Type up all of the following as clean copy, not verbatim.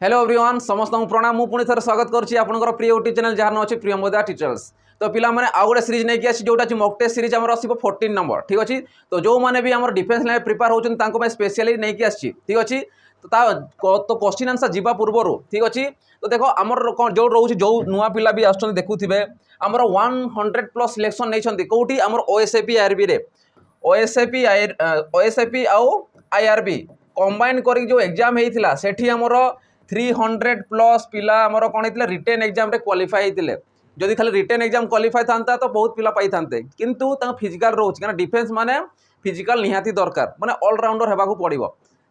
Hello everyone समस्त प्रणाम मुझे पुणी थे स्वागत करुँची आपंकर प्रिय यूट्यूब चैनल जहाँ ना अच्छी प्रियमोदा टीचर्स। तो पिला माने आउ गोटे सीरीज नहीं आसी जोटा मॉक टेस्ट सीरीज आम आसो 14 नंबर ठीक अच्छे। तो जो मैंने भी आम डिफेन्स लाइन प्रिपेयर होती स्पेशली नहीं आसी ठीक अच्छे। तो क्वेश्चन आंसर जीवा पूर्व ठीक अच्छे। तो देख आमर जो रोचे जो नुआ पिला भी आस देखुवे आमर 100+ सिलेक्शन नहीं कौटी आमर ओएसएपी आईआरबी रे ओएसएपी आउ आईआरबी कंबाइन कर जो एग्जाम होता सेठी आमर 300+ पिला आमर कौन होता रिटेन एग्जाम रे क्वालिफाई होते। जदि खाली रिटेन एग्जाम क्वालिफाई था तो बहुत पिला पाई थांते किंतु फिजिकल रोचे क्या डिफेन्स माने फिजिकल निहाती दरकार माने ऑलराउंडर होगा पड़ो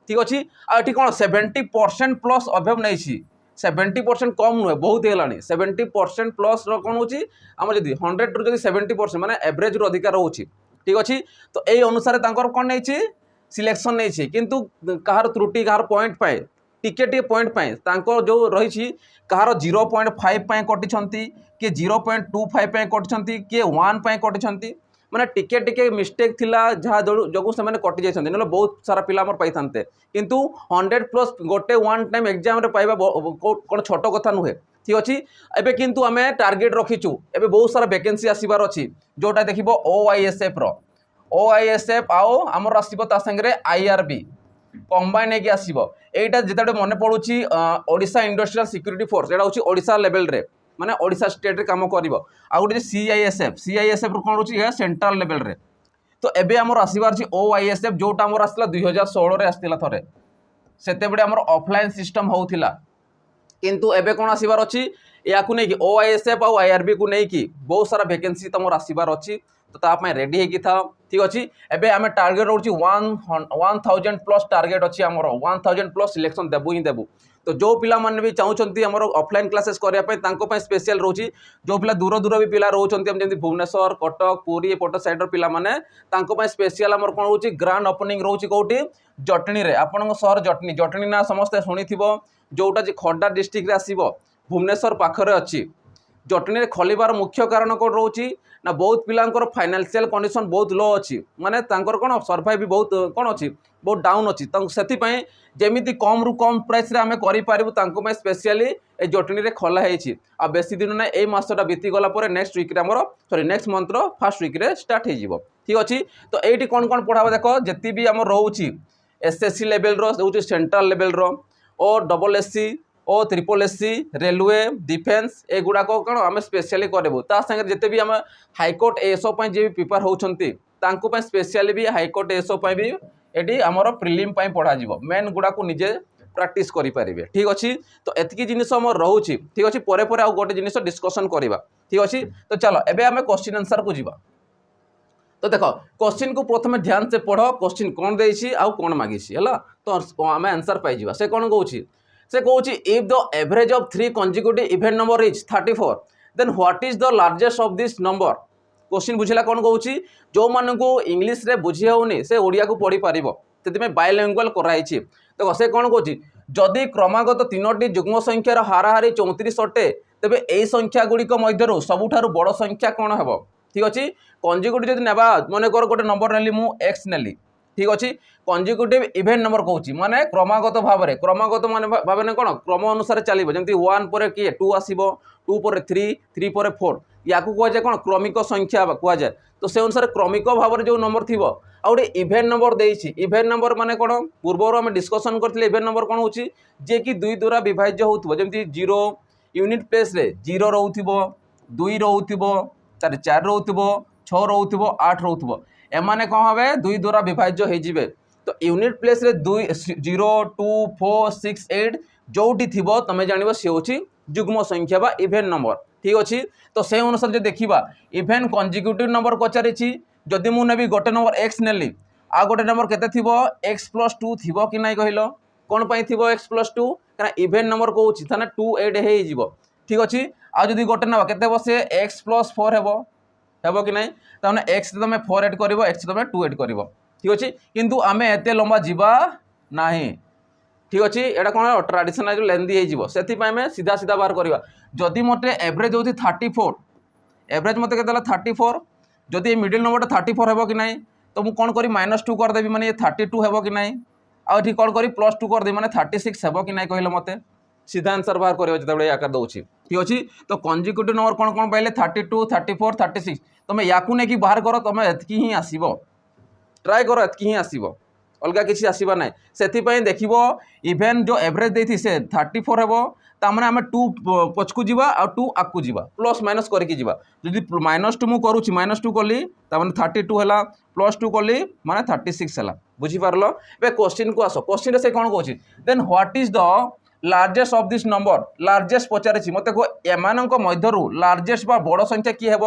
ठीक अच्छे। आठ कौन 70% प्लस अभव नहीं 70% कम नुहे बहुत है 70% प्लस कौन हो जी 100 रू 70% माने एवरेज रू अधिकार रोचे ठीक अच्छे। तो यही अनुसार कौन नहीं सिलेक्शन नहीं किंतु कहार त्रुटि कहार पॉइंट पाए टिके पॉइंट पाए जो रही कहार 0.5 कटि किए 0.25 कटि किए 1 कटि माने टिके मिस्टेक थिला जहाँ जो से कटि जाइए ना बहुत सारा पिला पाई था किंतु 100+ गोटे 1 टाइम एग्जाम रे पाइबा कौन छोट कथा नुहे ठीक अच्छे। एबे किंतु आमे टार्गेट रखीचु एबे बहुत सारा वैकेंसी आसीबार अच्छी जोटा देखिबो ओआईएसएफ आओ आमर आसीबो ता संगे आईआरबी कंबाइन होगी आसो यहाँ जिते मन पड़ुची ओडिशा इंडस्ट्रियल सिक्यूरिटी फोर्स यहाँ हूँ ओडिशा लेवल रे माने ओडिशा स्टेट रे काम करिवो आ गोटे सीआईएसएफ कौन हो सेंट्रल लेवल रे। तो एबे आमर आसबार ओआईएसएफ जोटा आमर आसला 2016 रे आसला थरे सेते बडे आमर ऑफलाइन सिस्टम होउथिला किंतु एबे कौन आसबार अच्छी या नहीं ओआईएसएफ आउ आईआरबी को लेकिन बहुत सारा वैकेंसी तुम आसबार अच्छी तो तापाई रेडी होगी था ठीक अच्छे। एबे आमे टार्गेट रोची 1000+ टार्गेट अच्छी आमर 1000+ सिलेक्शन देबू ही देबू। तो जो पिला माने भी चाहूँगी आमर ऑफलाइन क्लासेस करने स्पेशल रोची जो पिला दूर दूर भी पिला रोचंती जमी भुवनेश्वर कटक पुरी एपट साइड पिला माने स्पेशल आमर कौन हो ग्रांड ओपनिंग रोची कौटी जटनी रे आपण सहर जटनी ना समस्ते शुणी जोटा खर्दा डिस्ट्रिक्ट आसो भुवनेश्वर पाखरे अच्छी जटनी रे खोलिबार मुख्य कारण कौन रोची ना बहुत पिलांकर फाइनेंशियल कंडीशन बहुत लो अच्छी माने तांकर कौन सर्वाइव भी बहुत कौन अच्छी बहुत डाउन अच्छी से जमी कम रु कम प्राइस रे आमे करि पारिबु तांको में स्पेशली ए जटनी रे खोला है आ बेसी दिन ना ए मासटा बीती गला पर नेक्स्ट वीक रे हमर sorry next month row first week रे स्टार्ट हो जिवो ठीक अच्छे। तो एठी कौन कौन पढ़ाबो देखो जति भी हमर रहउची एसएससी लेवल रो होउची सेंट्रल लेवल रो ओ डबल एससी ओ ट्रिपल एससी रेलवे डिफेन्स एगुड़ाक कौन आम स्पेशली करेबू ता संगे जिते भी आम हाईकोर्ट एएसओ जी प्रिपेयर होती स्पेशली भी हाईकोर्ट एएसओ भी ये आमर प्रिलिम पढ़ा मेन गुड़ा को निजे प्रैक्टिस करें ठीक अच्छे। तो एतिकी जिनिस रोचे ठीक अच्छे पर आउ गोटे जिनिस डिस्कसन करवा ठीक अच्छे। तो चलो एबे आम क्वेश्चन आंसर को जीवा। तो देख क्वेश्चन को प्रथम ध्यान से पढ़ क्वेश्चन कौन देछि आउ कौन मागिछि हला तो आम आंसर पाई से कौन कहूँ से कहूँ if the average of 3 consecutive even number is 34 then what is the largest of this number. Question बुझेगा कौन कहूँ जो मान को इंग्लीश रे बुझी होनी से ओडिया को पढ़ी पार से बायलिंगुअल कराई देखो से कौन कहूँ जदि क्रमागत 3टी जुग्म संख्यार हाराहारी 34 अटे तेबे एई संख्या गुड़िक मध्यरु सबुठारु बड़ संख्या कौन हेबो ठीक अच्छे। कंसेक्यूटिव जदि नेबा मन कर गोटे नंबर नेली मु एक्स नेली ठीक अच्छे कंसेक्यूटिव इवेंट नंबर कहूँ माने क्रमागत माने भाव कौन क्रम अनुसार चलो जमी 1 पर किए 2 आसो 2 पर 3 3 पर 4 या कहुए कौन क्रमिक संख्या कहुए। तो से अनुसार क्रमिक भाव में जो नंबर थी आ गोटे इवेंट नंबर देछि इवेंट नंबर माने कौन पूर्वर आम डिस्कसन करते इवेंट नंबर कौन हो जे कि 2 द्वारा विभाज्य होती जमी 0 यूनिट प्लेस रे 0 रोथिबो 2 रोथिबो 4 रोथिबो 6 रोथिबो 8 रोथिबो एमाने कौन हे 2 द्वारा विभाज्य हो। तो यूनिट प्लेस रे 2 0 2 4 6 8 जोटी थी तुम जान सी हूँ जुग्म संख्या बा इवेंट नंबर ठीक अच्छे। तो से अनुसार जो देखा इवेंट कंसेक्यूटिव नंबर पचारि जदि मु नेबी गोटे नंबर एक्स नेली आ गोटे नंबर केते थिबो x+2 थिबो कि नहीं कहलो कौन पाई थिबो x+2 कारण इवेंट नंबर कहूँ थाना 2 8 हे जिवो ठीक अच्छे। आ जदि गोटे नंबर केते बो से x+4 हेबो कि नहीं ताने x तुम 4 ऐड करिवो x तुम 2 ऐड करिवो ठीक अच्छे। किंतु आमे एते लंबा जीवा नाही ठीक अच्छे एटा कौन ट्राडिशनल लेंदी हो से सीधा सीधा बाहर करवा जदि मते एवरेज होती 34 एवरेज मत के 34 जदि मिडिल नंबर 34 हेबो कि नहीं तो मुझे कौन करी -2 करदेवी माने 32 हेबो कि नहीं आउ कौन करी +2 करदेवी माने 36 हेबो कि नहीं कहल मते सीधा आंसर बाहर कर जो आकार दूसरी ठीक अच्छे। तो कंजिक्यूटिव नंबर कौन कौन पाइले 32 34 36 तुम या नहीं बाहर कर तुम एतकी ही आसब ट्राए कर एतकी ही आसब अलग किसी आसवा ना से देख इभेन जो एवरेज देती से 34 हे तामने आम 2 पछकू जावा आ 2 आगू जावा प्लस माइनस करके जावा जदि -2 मुझे करुच्ची -2 कली तामने 32 है +2 कली माने 36 है बुझीपार। ए क्वेश्चन को आस क्वेश्चन से कौन कौन then what is the largest of this number largest पचारि मत कह एमान मध्य लार्जेस्ट बा बड़ संख्या किए हे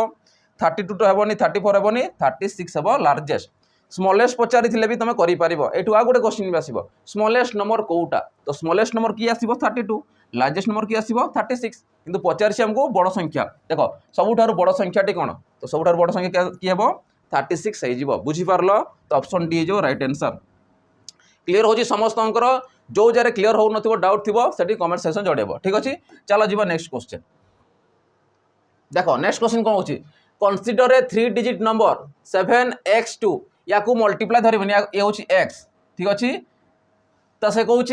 32 तो हेनी 34 हेनी 36 हे लार्जेस्ट स्मॉलेस्ट पचारि भी तुम कर आ गोटे क्वेश्चन भी आसो स्मॉलेस्ट नंबर कौटा तो स्मॉलेस्ट नंबर किए आसो 32 लार्जेस्ट नंबर किए आसो 36 किंतु पचारि आमको बड़ संख्या देख सबुठार बड़ संख्याटी कौन तो सबुठार बड़ संख्या किए हे 36 हो बुझीपार। तो ऑप्शन डी जो राइट आंसर क्लीयर हो समस्त जो जगह क्लीयर हो न डाउट थी से कमेंट सेक्शन जड़ेब ठीक अच्छे। चलो जी नेक्स्ट क्वेश्चन देख नेक्स्ट क्वेश्चन कौन हो consider a 3 digit number 7x2 या मल्टीप्लाई धरबनी ये हूँ x ठीक अच्छे। तो से कौन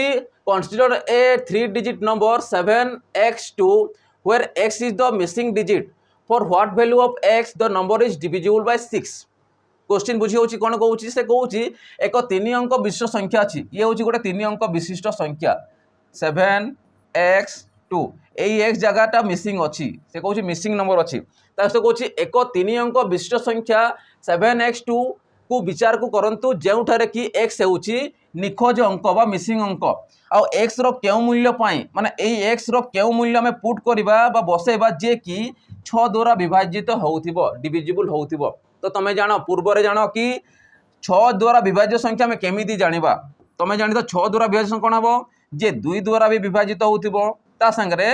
consider a 3 digit number 7x2 where x is the missing digit for what value of x the number is divisible by 6 question बुझी होची कौन कहूँ से कहूँ एक 3 अंक विशिष्ट संख्या अच्छी ये हूँ गोटे 3 अंक विशिष्ट संख्या 7x2 यही x जगहटा मिसिंग अच्छी से कहूँ मिसिंग नंबर अच्छी से कहूँ एक 3 अंक विशिष्ट संख्या 7x2 को विचार को करंतु जेउठारे कि x होची निखोज अंक बा मिसिंग अंक आ x रो केउ मूल्य पाई माने एई x रो केउ मूल्य में पुट करबा बा बसेबा जे कि 6 द्वारा विभाजित होउथिबो डिविजिबल होउथिबो। तो तुम जान पूर्व जान कि 6 द्वारा विभाज्य संख्या में केमिति जानिबा तुम जानी तो 6 द्वारा विभाज्य कौन हम जे 2 द्वारा भी विभाजित होउथिबो ता संगे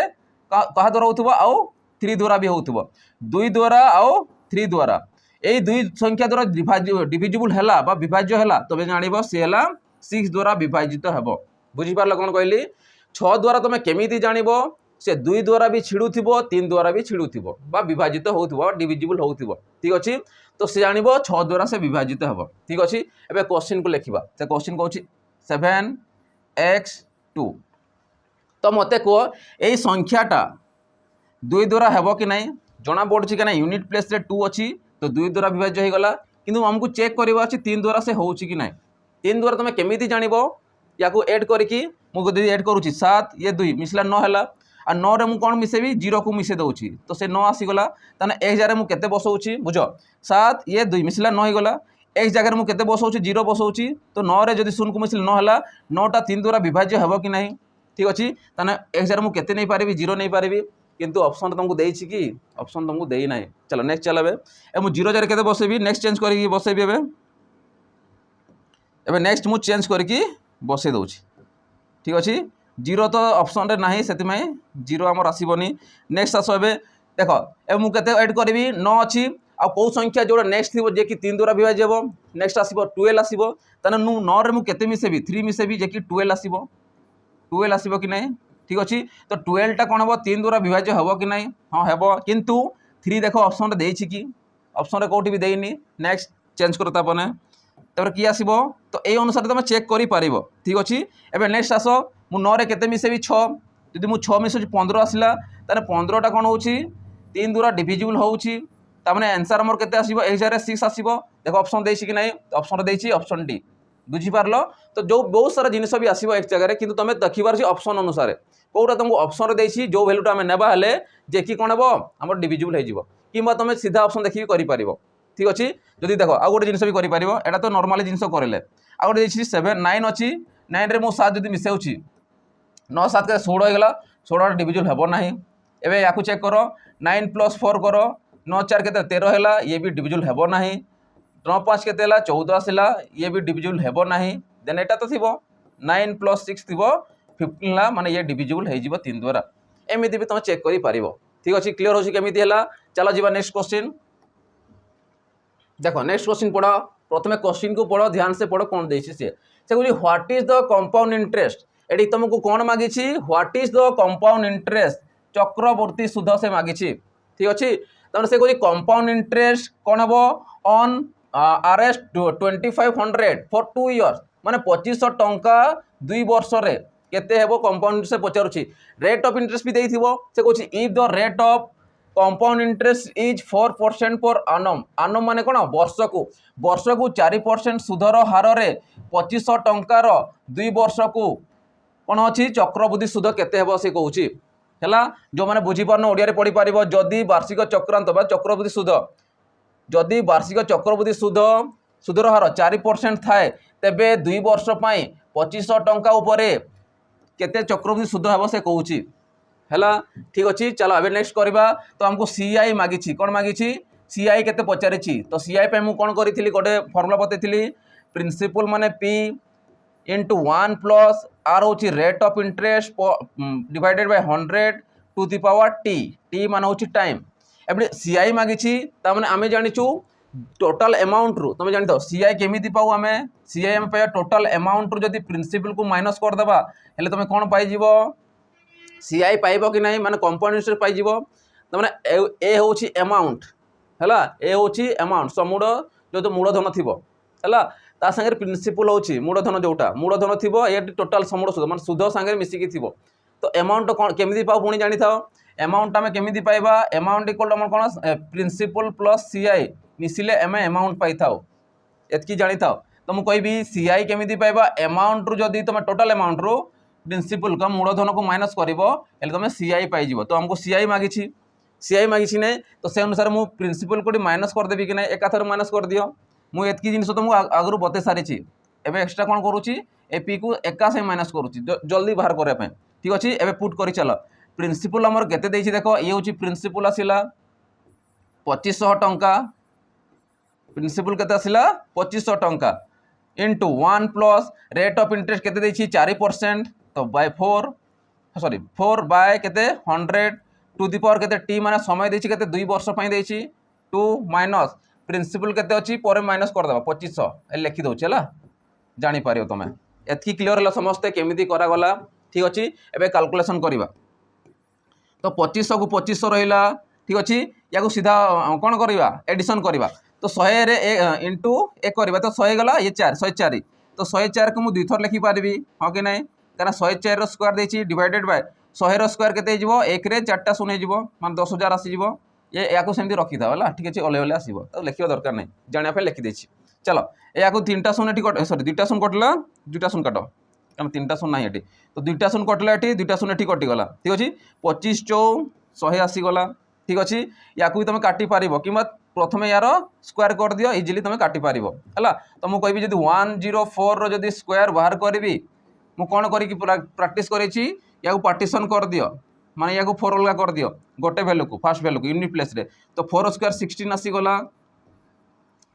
कहा द्वारा होउथिबो आउ 3 द्वारा भी होउथिबो 2 द्वारा आउ 3 द्वारा यही 2 संख्या द्वारा डिविजिबल है बा विभाज्य है तुम जान सी है 6 द्वारा विभाजित हे बुझीपार कौन कहली 6 द्वारा तुम केमिति जान से 2 द्वारा भी छिड़ुथिबो 3 द्वारा भी छिड़ुथिबो बा विभाजित होउथिबो डिविजिबल होउथिबो ठीक अच्छे। तो से जान 6 द्वारा से विभाजित हे ठीक अच्छे। एबे क्वेश्चन को लिखा से क्वेश्चन कहूँ 7x2 तो मत कह यही संख्याटा 2 द्वारा हेब कि नहीं जना पड़ी कि यूनिट प्लेस रे 2 अच्छी तो 2 द्वारा विभाज्य हो गला किंतु आमको चेक करवा अच्छी 3 द्वारा से होउची कि नहीं 3 द्वारा तुम केमिति जानिबो या एड करके मुझे एड करुँची 7 ये 2 मिसला 9 है आ 9 रे मु कौन मिसेबी 0 को मिसे दूसरी तो से 9 आसीगला ताने एक जगह मुझे केते बसाऊँगी बुझ 7 ये 2 मिसला 9 हो गला एक जगह मुझे केते बसाऊँगी 0 बसाऊँगी तो 9 रे जदि 0 को मिसले 9 है 9टा 3 द्वारा विभाज्य हेब कि नहीं ठीक अच्छे। ताने एक जगह मुझे केते नहीं पारिबी 0 नहीं पारिबी किंतु ऑप्शन तुमको देइछि कि ऑप्शन तुमको देई नाही। चलो नेक्स्ट चल ए मु 0 जगह केते बसेबी नेक्स्ट चेंज करके बसेबी एबे नेक्स्ट मु चेंज करके बसे दूँ ठीक अच्छे 0 तो ऑप्शन रे नाही से 0 आमर आसबनी नेक्स्ट आस देख ए मुझे एड करी 9 अच्छी आ कौ संख्या जोड़ा नेक्स्ट थी जे कि 3 द्वारा विभाज्य हे नेक्स्ट आसो 12 आसो ताने 9 रे मुझे केते मिसेबी 3 मिसेबी जे कि 12 आसो 12 आसो कि नहीं ठीक अच्छे। तो 12 टा कौन हम 3 द्वारा विभाज्य हे कि नहीं हाँ हेब किंतु 3 देख ऑप्शन देइछि कि ऑप्शन कौटी भी देनी नेक्स्ट चेंज करता पने तब किए आसो तो ये अनुसार तुम चेक कर ठीक अच्छे। एबे नेक्स्ट आस मु 9 रे केते मिसेबी 6 जदि मु 6 मिसुची 15 आसला ताने 15टा कौन होउची 3 द्वारा डिविजिबल होउची तामने आंसर मोर केते आसीबो 1 जगह 6 आसीबो देखो ऑप्शन देइछि कि नहीं ऑप्शन देइछि ऑप्शन डी बुझी पारलो। तो जो बहुत सारा जिनिस भी आसीबो एक जगह किंतु तुम देखिबार छी ऑप्शन अनुसार कोटा तुमको ऑप्शन रे देइछि जो वैल्यूटा हमें नेबा हेले जे कि कोन हेबो हमर डिविजिबल हे जिवो किबा तुम सीधा ऑप्शन देखि करि पारिबो ठीक अच्छे। जदि देख आउ गोटे जिनिस भी करें एटा तो नॉर्मली जिनिस करें आउ गोटे 7 9 अच्छी 9 रे मु 7 जदि मिसाऊँगी 9 7 के 16 होगा 16 डिविजिबल हेब ना एवं या चेक कर 9 + 4 कर 9 4 के 13 है ये भी डिविजिबल हेब ना 9 5 के 14 आसला ये भी डिविजिबल हेब ना देन एटा तो थी 9 + 6 थी 15 माने ये डिविजिबल हो 3 द्वारा एमती भी तुम चेक कर ठीक अच्छे क्लीयर हो केमी है। चलो जी नेक्स्ट क्वेश्चन देखो नेक्स्ट क्वेश्चन पढ़ प्रथम क्वेश्चन को पढ़ ध्यान से पढ़ कौन देछि से कहूँ what is the compound interest एटी तुमको कौन मागी what is the compound interest चक्रवर्ती सुध से मागी ठीक अच्छे। तब से कहूँ कंपाउंड इंटरेस्ट कौन हम ऑन RS 2500 फॉर 2 इयर्स माने 2500 टंका 2 वर्ष रे केते हेबो कंपाउंड इंटरेस्ट से पचारुछि रेट ऑफ इंटरेस्ट भी देइथिबो से कहछि if the rate of compound interest is 4% per annum annum माने कोन वर्ष को 4% सुधर हार रे 2500 टंकार 2 वर्ष को कोन अछि चक्रवृद्धि सुध केते हेबो से कहउछि हैला जो माने बुझी पारनो ओडिया रे पढी पारिबो जदी वार्षिक चक्रांत बा चक्रवृद्धि सुध जदि वार्षिक चक्रवृद्धि सुधर हार 4% थाए तेबे 2 वर्ष पई 2500 टंका उपरे केते चक्रवृद्धि सुध हेबो से कहउछि हैला ठीक अछि चलो अबे नेक्स्ट करबा तो हमको सीआई मागिछि कोन मागिछि सीआई केते पचारिछि तो सीआई पे मु कोन करिथिली गोटे फार्मूला बतेथिली प्रिंसिपल माने p into 1 प्लस आर होछि rate of interest divided by 100 to the power t माने होछि टाइम एबे सीआई मागिछि ता माने आमे जानिछु टोटल अमाउंट रु तुम जानि तो सीआई केमिति पाउ आमे सीआई हम पाया टोटल अमाउंट रु जदी प्रिंसिपल को माइनस कर देबा हेले तुम कोन पाइ जीवो सीआई पाइबो कि नहीं माने कंपाउंड इंटरेस्ट पाइ जीवो त माने ए होछि अमाउंट हैला ए होछि अमाउंट समूड जो मूलधन थिबो हैला ता संगे प्रिंसिपल होछि मूलधन जोटा मूलधन थिबो ए टोटल समूड सुध माने सुध संगे मिसिकी थिबो तो अमाउंट कोन केमिति पाउ पुणी जानि थाओ अमाउंट आमे केमिति पाइबा अमाउंट इक्वल टू कोन प्रिंसिपल प्लस सीआई मिसिले एमे अमाउंट पाइ थाओ एतकी जानि थाओ तो मु कहबी सीआई केमिति पाइबा अमाउंट रु जदी तुम टोटल अमाउंट रु प्रिंसिपल का मूलधन को माइनस करिवो एले तुम सीआई पाइ जीवो तो हमको सीआई मागिछि नै तो से अनुसार मु प्रिंसिपल को माइनस कर देबी कि नै एकाथर माइनस कर दियो मु एतकी जिनिस तो मु आगरु बते सारिछि एबे एक्स्ट्रा कोन करूछि ए पी को एका से माइनस करूछि जल्दी बाहर करे पे ठीक अछि एबे पुट करि चलो प्रिंसिपल हमर केते देछि देखो ये होछि प्रिंसिपल आसिला 2500 टंका प्रिंसिपल केते आसिला 2500 टंका into 1 plus rate of interest केते देछि 4% तो बाय 4 बाय केते 100 टू द पावर केते टी माने समय देछि केते 2 वर्ष पई देछि 2 माइनस प्रिंसिपल केते अछि परे माइनस कर देबा 2500 ए लिखि दउछि हला जानि पारियो तमे एतकी क्लियर हला समस्त केमिति करा गला ठीक अछि एबे कैलकुलेशन करिवा तो 2500 को 2500 रहिला ठीक अछि याको सीधा कोन करिवा एडिशन करिवा तो 100 रे इंटू 1 करिवा तो 100 गला ये 104 तो 104 को मु दुई थर लिखि पारिबी हां कि नै कारण 104 रो स्क्वायर देछि डिवाइडेड बाय 100 रो स्क्वायर केते जिवो 1 रे 4टा शून्य जिवो मान 10000 आसी जिवो ये याको सेमति रखि दा हला ठीक अछि ओले ओले आसीबो तो लिखियो दरकार नै जानिया पे लिखि देछि चलो याको 3टा शून्य ठी कट सॉरी 2टा शून्य कटला 2टा शून्य काटो कारण 3टा शून्य नाही एटी तो 2टा शून्य कटला एटी 2टा शून्य ठी कटि गला ठीक अछि 25 चौ 100 आसी गला ठीक अछि याको भी तुम काटि पारिबो किमा प्रथमे यार स्क्वायर कर दियो इजीली तुम काटि पारिबो हला तो मु कहबी जदी 104 रो जदी स्क्वायर बाहर करबी मु कोन करी कि प्रैक्टिस करेछि याको पार्टीशन कर दियो माने याको 4 अलगा कर दियो गोटे वैल्यू को फर्स्ट वैल्यू को यूनिट प्लेस रे तो 4 स्क्वायर 16 आसी गला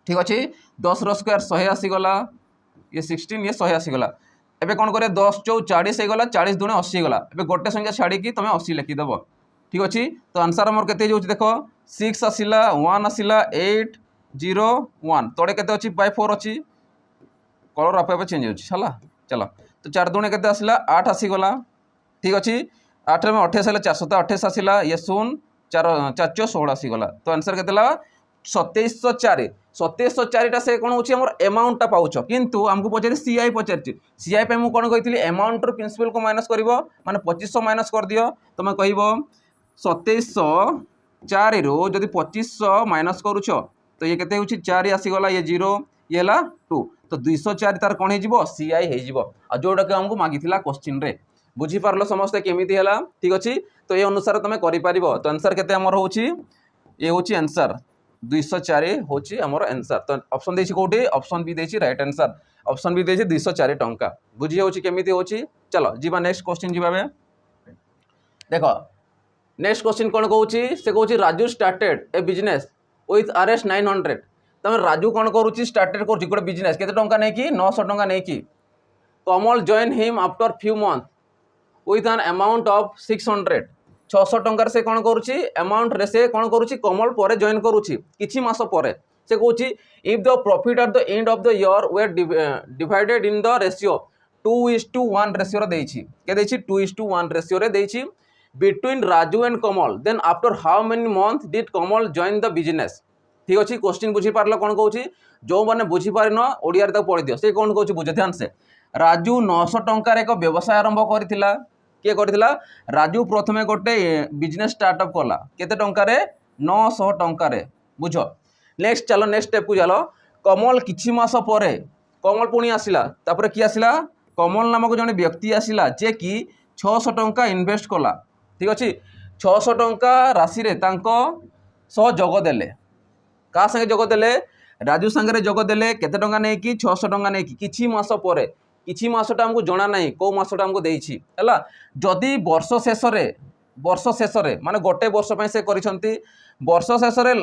ठीक अछि 10 रो स्क्वायर 100 आसी गला ये 16 ये 100 आसी गला एबे कोन करे 10 चौ 40 हे गला 40 दुने 80 गला एबे गोटे संख्या छाडी कि तुम 80 लिखि दबो ठीक अछि तो आंसर हमर केते जोछि देखो 6 आसिला 1 आसिला 8 0 1 तोड़े केते अछि बाय 4 अछि कलर आपे चेंज होछि हला चलो तो 4 दुने केते आसिला 8 आसी गला ठीक अछि 8 में 28 आले 428 आसिला ये 0 4 4 16 आसी गला तो आंसर केते ला 2704 टा से कोन होछि हमर अमाउंट टा पाउछ किंतु हमको पछरे सीआई पछरछि सीआई पे मु कोन कहितली अमाउंट रो प्रिंसिपल को माइनस करबो माने 2500 माइनस कर दियो तमे कहबो 2704 रो जदी 2500 माइनस करूछ तो ये केते होछि 4 आसी गला ये 0 ये ला 2 तो 204 तार कोन हे जिवो सीआई हे जिवो आ जोडा के हमको मागिथिला क्वेश्चन रे बुझी पारलो समस्त केमिति हला ठीक अछि तो ये अनुसार तमे करि पारिबो तो आंसर केते हमर होछि ये होछि आंसर 204 होछि हमर आंसर तो ऑप्शन देछि कोठी ऑप्शन बी देछि राइट आंसर ऑप्शन बी देछि 204 टंका बुझी होछि केमिति होछि चलो जीवा नेक्स्ट क्वेश्चन जीवा बे देखो नेक्स्ट क्वेश्चन कोन कहूछि से कहूछि Raju started a business with RS 900 तमे राजू कोन करूछि स्टार्टेड करूछि गोटे बिजनेस केते टंका नै कि 900 टंका नै कि Kamal join him after few month with an amount of 600 600 टंकार से कोन करूछि अमाउंट रे से कोन करूछि कमल परे जॉइन करूछि किछि मास परे से कहूछि if the profit at the end of the year were divided in the ratio 2:1 ratio रे देछि के देछि 2:1 रेशियो रे देछि between Raju and Kamal then after how many month did Kamal join the business ठीक अछि क्वेश्चन बुझी पारलो कोन कहूछि जो माने बुझी पारिनो ओडिया रे त पढि दियो से कोन कहूछि बुझ ध्यान से राजू 900 टंकार एक व्यवसाय आरंभ करथिला किए करथिला राजू प्रथमे गोटे बिजनेस स्टार्टअप कला केते टंकार 900 टंकार बुझ नेक्स्ट चलो नेक्स्ट स्टेप को चलो कमल किछि मास परे कमल पुणी आसिला तापर कि आसिला कमल नामक जने व्यक्ति आसिला जे कि 600 टंका इन्वेस्ट कला ठीक अच्छे 600 टंका राशि रे तांको सह जोग देले का संगे जोग देले राजू संगे जोग देले केते टंका नै कि 600 टंका नै कि किछि मास परे किछि मासटा हमको जना नाही को मासटा हमको देइछि हला जदि वर्ष शेष रे माने गोटे वर्ष पय से करिसंती वर्ष शेष रे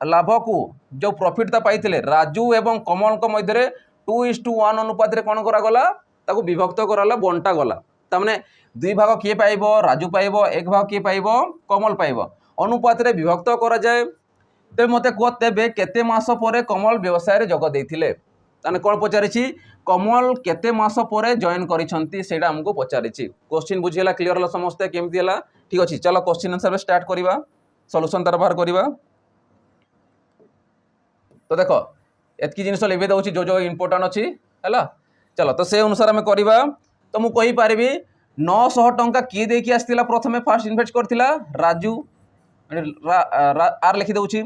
लाभ को जो प्रॉफिट पाइथिले राजू एवं कमल को मध्य रे 2:1 अनुपात रे कोन करा गला ताको विभक्त कराला बंटा गला तामने दुई भाग किए पाइबो राजू पाइबो एक भाग किए पाइबो कमल पाइबो अनुपात रे विभक्त करा जाए ते मते को तेबे केते मास परे कमल व्यवसाय रे जग देथिले ताने कोन पचारिछि कमल केते मास परे जॉइन करिसंती सेटा हमको पचारिछि क्वेश्चन बुझियला क्लियर होला समस्ते केमति हला ठीक अछि चलो क्वेश्चन आंसर रे स्टार्ट करिवा सॉल्यूशन तार बाहर करिवा तो देखो एतकी जिनिस लेबे दउछि जो जो इंपोर्टेंट अछि हला चलो तो से अनुसार हम करिवा तो मु कहि पारिबी 900 टंका किए देकी आस्तिला प्रथमे फास्ट इन्वेस्ट करथिला राजू आर लिखि दउछि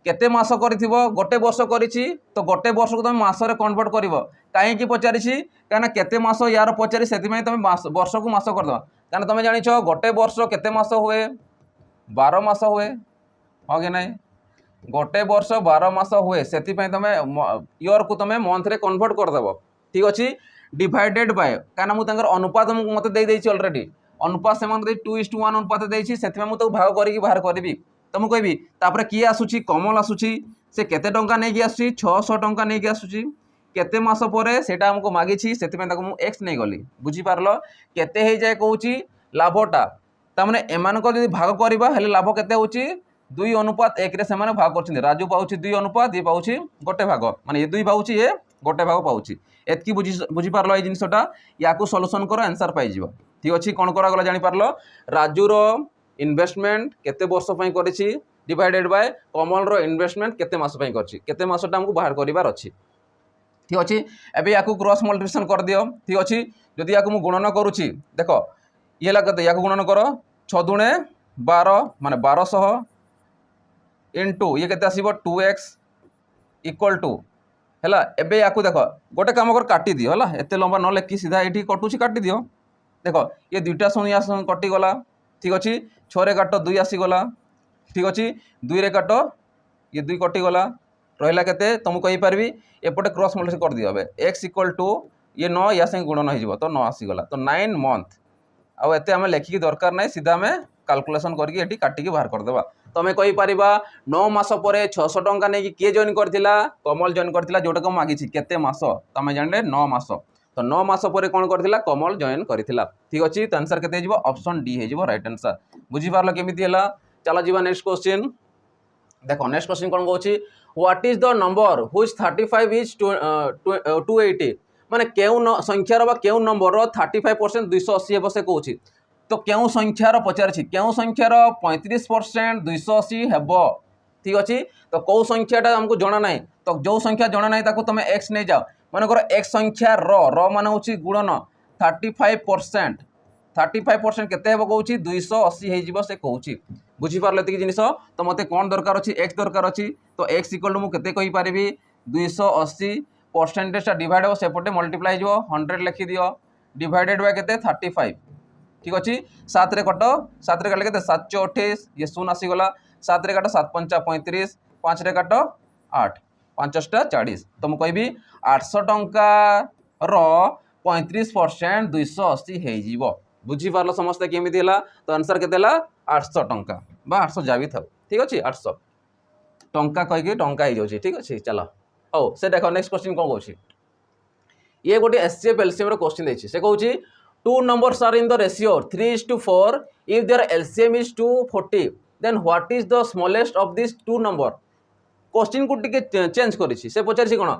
केते मास करिथिबो गोटे वर्ष करिछि तो गोटे वर्ष को तुम मास रे कन्वर्ट करिवो काहे कि पचारिछि काना केते मास यार पचारि सेति में तुम वर्ष को मास कर दो काना तुम जानिछो गोटे वर्ष केते मास हुए 12 मास हुए हो कि नहीं गोटे वर्ष 12 मास हुए सेति में तुम ईयर को तुम मंथ रे कन्वर्ट कर देबो ठीक अछि डिवाइडेड बाय काना मु तंगर अनुपात मते दे देछि ऑलरेडी अनुपात से मन 2:1 अनुपात देछि सेति में मु तो भाग करिकि बाहर करबी तो मु कहबी तापर किए आसुची कमल आसुची से केते टंका नै कि आसुची 600 टंका नै कि आसुची केते मास परे सेटा हमको मागिछि सेति में ताको मु x नै गली बुझी पारलो केते हे जाय कहूची लाभटा ता माने एमान को यदि भाग करबा हेले लाभ केते होची 2:1 रे से माने भाग करछिन राजू पाउची 2 अनुपात ये पाउची गोटे भाग माने ये 2 पाउची ये गोटे भाग पाउची एतकी बुझी पारलो ए जिंसटा याकू सॉल्यूशन करो आंसर पाइ जिवो ठीक अछि कोन करा गला जानि पारलो राजू रो इन्वेस्टमेंट केते वर्ष पय करिछि डिवाइडेड बाय कमल रो इन्वेस्टमेंट केते मास पय करछि केते मासटा हमको बाहर करिवार अछि ठीक अछि एबे याकू क्रॉस मल्टीप्लिकेशन कर दियो ठीक अछि जदि याकू मु गुणन करूछि देखो ये लागत याकू गुणन करो 6 दुणे 12 माने 1200 इनटू ये केते आसीबो 2x इक्वल टू हैला एबे याकू देखो गोटे काम कर काटी दियो हैला एते लंबा न लेखि सीधा एठी कटुछि काटी दियो देखो ये दुईटा शून्य या कटि गला ठीक अच्छे 6 रे काट 2 आसी गला ठीक अच्छे 2 रे काट ये 2 कटि गला रहिला केते तुम कहि परबी एपटे क्रॉस मल्टीप्लिकेशन कर दियो बे x इक्वल टू ये 9 या संग गुणन हो जिवो तो 9 आसी गला तो 9 मंथ आ एते हमें लेखि दरकार नै सीधा हमें कैलकुलेशन करके एठी काटी के बाहर कर देबा तो हमें कहि परिबा 9 मास परे 600 टंका नै कि के जॉइन करथिला कमल जॉइन करथिला जोटा को मागी छी केते मास तो हमें जानले 9 मास तो 9 मास परे कोन करथिला कमल जॉइन करथिला ठीक अछि तो आंसर केते जिवो ऑप्शन डी हे जिवो राइट आंसर बुझी पारलो केमिति हला चला जीवा नेक्स्ट क्वेश्चन देखो नेक्स्ट क्वेश्चन कोन कहूची what is the number which 35 is 280 माने केउ संख्यार बा केउ नंबर 35% 280 हेबो से कहूची तो केउ संख्यार पचारछि केउ संख्यार 35% 280 हेबो ठीक अछि तो को संख्याटा हमको जणा नाही तो जो संख्या जणा नाही ताको तमे x नै जाओ माने कर x संख्या र माने होची गुणन 35% केते हेबो कहूची 280 हे जिवो से कहूची बुझी पारले एति जिनिस तो मते कोन दरकार अछि x दरकार अछि तो x इक्वल टू मु केते कहि पारिबी 280 परसेंटेज टा डिवाइड हो सेपटे मल्टीप्लाई जिवो 100 लिखि दियो डिवाइडेड बाय केते 35 ठीक अछि 7 रे कट 7 रे काटले केते 7 28 ये 0 आसी गला 7 रे काट 7 5 35 5 रे काट 8 5 40 तो मु कहबी 800 टंका रो 35% 280 हे जीवो बुझी पारलो समस्त केमिति हला तो आंसर केते हला 800 टंका बा 800 जाबी थाउ ठीक अछि 800 टंका कहि के टंका हे जोछि ठीक अछि चलो हो से देखो नेक्स्ट क्वेश्चन कोन कहूछि ये गोटे एचसीएफ एलसीएम रो क्वेश्चन दैछि से कहूछि two numbers are in the ratio 3:4 if their LCM is 240 then what is the smallest of these two number question को टिके चेंज करिछि से पचारछि कोन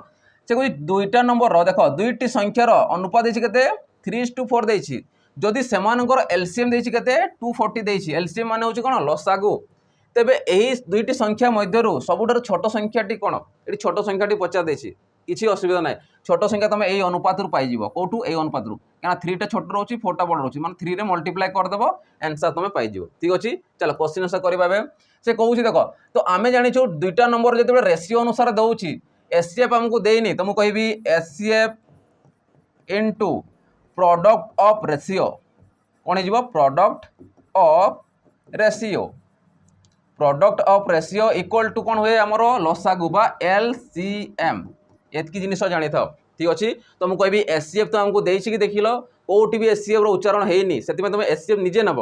से कोइ दुईटा नंबर रो देखो दुईटी संख्यार अनुपात दैछि केते 3:4 दैछि जदि सेमानकर एलसीएम दैछि केते 240 दैछि एलसीएम माने होछि कोन लसागु तेबे एही दुईटी संख्या मध्यरु सबुठार छोट संख्याटी कोन एठी छोट संख्याटी पचार दैछि किसी असुविधा ना छोट संख्या तुम यही अनुपात पाइब कौटू यही अनुपात क्या 3 टा छोट रोचे 4 टा बड़ रोचे माने 3 रे मल्टीप्लाई करदेव आंसर तुम पाइब ठीक अच्छे। चलो क्वेश्चन आंसर करवा से कहूँ देख तो आम जाचु 2टा नंबर जो रेसीओ अनुसार दौर एचसीएफ आमको देनी तो मुझे कहि HCF into product of ratio कौन हो product of ratio product of ratio equal to कौन हुए आमर लसागु बा एलसीएम एतकी जिनिस जानी था ठीक अच्छे। तो मुझे कहि एचसीएफ तो आमको देछि कि देखिल कौटी भी एचसीएफ रो उच्चारण होनी से तुम एचसीएफ निजे नब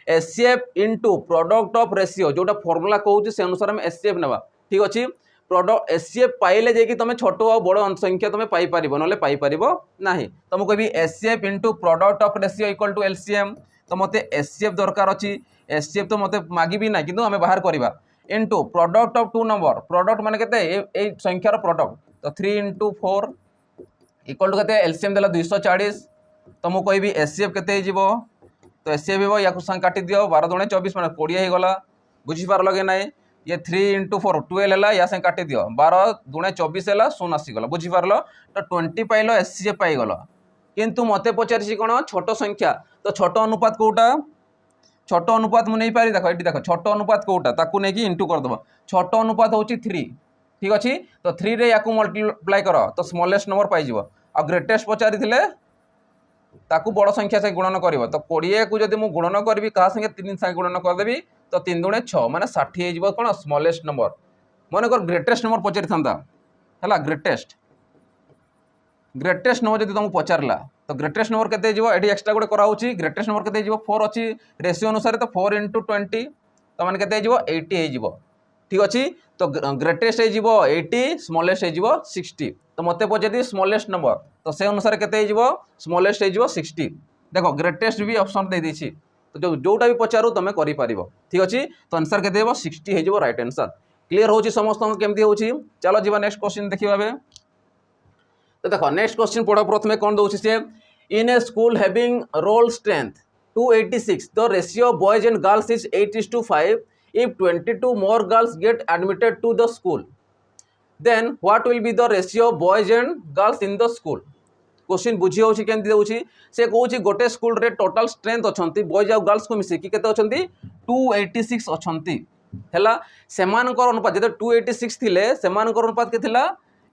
HCF into product of ratio जोटा फॉर्मूला कहूँ से अनुसार आम एचसीएफ नवा ठीक अच्छे। प्रोडक्ट एचसीएफ पाइले जाकि तुम छोट और बड़ संख्या तुम पाइपर ना पाइपर ना तो मुझे कहि HCF into product of ratio equal to LCM तो मत एचसीएफ दरकार अच्छी एचसीएफ तो मत मागिबी ना किंतु आम बाहर करवा into product of 2 number product माने केते संख्यार प्रोडक्ट तो 3 इंटू 4 इक्वल टू केते एलसीएम देला 240 तो मुझे कहि एचसीएफ केते हो तो एचसीएफ हो या संग काटी दियो 12 दूणे 24 माने 20 हो गला बुझीपार लगे ना ये 3 इंटू 4 12 है या संग काटी दियो 12 दूणे 24 है 0 आसीगला बुझीपार तो 20 पाइल एचसीएफ पाइगल किंतु मते पचारि कौन छोट संख्या तो छोट अनुपात कौटा छोट अनुपात मुझे नहीं पारि देख ये देख छोट अनुपात कौटा ताकू नहीं इंटू करदेव छोट अनुपात हूँ 3 ठीक अच्छे तो 3 रे या मल्टीप्लाई कर तो स्मॉलेस्ट नंबर पाइज आ ग्रेटेस्ट पचारि ताकू बड़ संख्या से गुणन कर तो 20 को जब मुझे गुणन करी क्या संगे 3 संगे गुणन करदेवी तो 3 दूणे 6 माने 60 हो कौन स्मॉलेस्ट नंबर मन कर ग्रेटेस्ट नंबर पचारि था ग्रेटेस्ट नंबर जब तुमको पचारा तो ग्रेटेस्ट नंबर केते जीवो एडी एक्स्ट्रा गोटे कराउची ग्रेटेस्ट नंबर केते जीवो 4 अच्छी रेशियो अनुसार तो 4 इंटू 20 तो मैंने केते जीवो 80 हो ठीक अच्छे। तो ग्रेटेस्ट हो 80 स्मॉलेस्ट हो 60 तो मत पचारि स्मॉलेस्ट नंबर तो से अनुसार केते जीवो स्मॉलेस्ट हो 60 देखो ग्रेटेस्ट भी ऑप्शन दे देछि तो जोटा भी पचारू तुम कर ठीक अच्छे तो आंसर केते 60 हो राइट आंसर क्लियर हो समस्त केमती हो। चलो जीवा नेक्स्ट क्वेश्चन देखिए तो देखो नेक्स्ट क्वेश्चन पढ़ो प्रथम कौन दौर से in a school having roll strength 286 the ratio boys and girls is 8:5 if 22 more girls get admitted to the school then what will be the ratio boys and girls in the school question बुझी हो केमती दौर से कौन गोटे school रे total strength अच्छा boys आ girls को मिसिकी केते अच्छा 286 अच्छा सेमानकर अनुपात जो 286 थिले सेमानकर अनुपात के थिला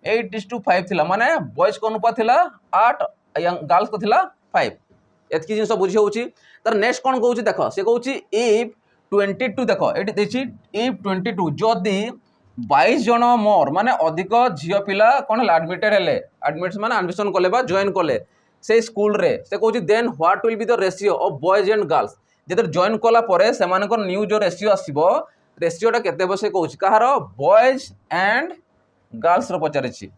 8:5 थिला माने बॉयज को अनुपात थिला 8 गर्ल्स को थिला 5 एतकी जिनस बुझी होउची तर नेक्स्ट कोन कहउची देखो से कहउची इफ 22 देखो एटी देछि इफ 22 जदी 22 जन मोर माने अधिक झियो पिला कोन एडमिटेड हेले एडमिट्स माने एडमिशन कोले बा जॉइन कोले से स्कूल रे से कहउची then what will be the ratio of boys and girls जेतर जॉइन कोला परे सेमानकर न्यू जो रेशियो आसीबो रेशियोटा केते बसे कहउची कहार बॉयज एंड गर्ल्स रो पचारिछि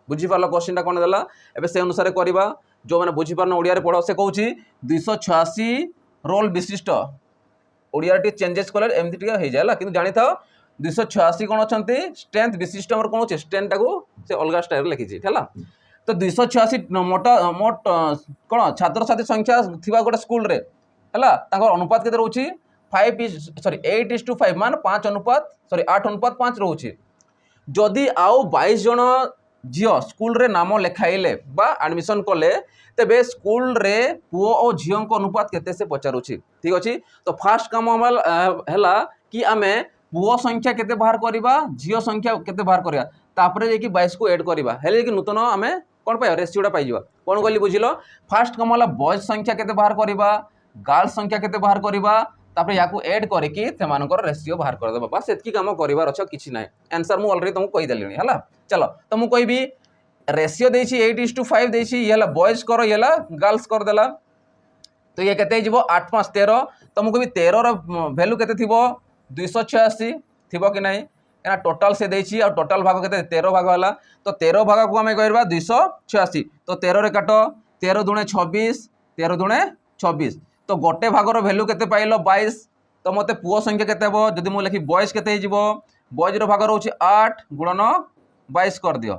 बुझीपार क्वेश्चन कौन देला एबे से अनुसार करवा जो मैंने बुझीपार ओडिया पढ़ से कहूँ 286 रोल विशिष्ट ओडिया टी चेंजेस कले एमती टी हो जाए कि जानी था 286 कौन अच्छा स्ट्रेंथ विशिष्ट आम कौन अच्छे स्ट्रेंथ को से अलग स्टाइल लिखी है तो 286 मोट कौन छात्र छात्री संख्या थी गोटे स्कूल रे है अनुपात के रोचे 8:5 मान 8:5 रोचे जदि आउ 22 जन झील स्कूल रे नाम लेखाइले बा एडमिशन कले तेबे स्कूल रे पुओ और झील अनुपात केते से पचारुछि ठीक अछि। तो फास्ट काम हला कि आमे पुओ संख्या केते बाहर करबा झील संख्या केते बाहर करबा तापरे जे कि 22 को ऐड करबा हेले कि नूतन आमे कोन पाइ रेशियोटा पाइ जबा कोन कहली बुझिलो फास्ट काम हला बॉयज संख्या केते बाहर करबा गर्ल्स संख्या केते बाहर करबा तापर याकू ऐड करके सेमानकर रेशियो बाहर कर देबा बस एतकी काम करिवार अच्छा किछि नै आंसर मु ऑलरेडी तुमको कहि देलिनी हला। चलो तो मु कहबी रेशियो देछि 8:5 देछि ये हला बॉयज कर ये हला गर्ल्स कर देला तो ये केते जिवो 8 5 13 तो मु कहबी 13 रो वैल्यू केते थिबो 286 थिबो कि नै एना टोटल से देछि और टोटल भाग केते 13 भाग हला तो 13 भाग को हमें कहबा 286 तो 13 रे काटो 13 दूणे 26 13 दूणे 26 तो गोटे भागर वैल्यू केते पाइल 22 तो मते पुओ संख्या केते हो जदि मु लिखी बॉयज केते हिजिवो बॉयज रो भाग रोची 8 गुणन 22 कर दियो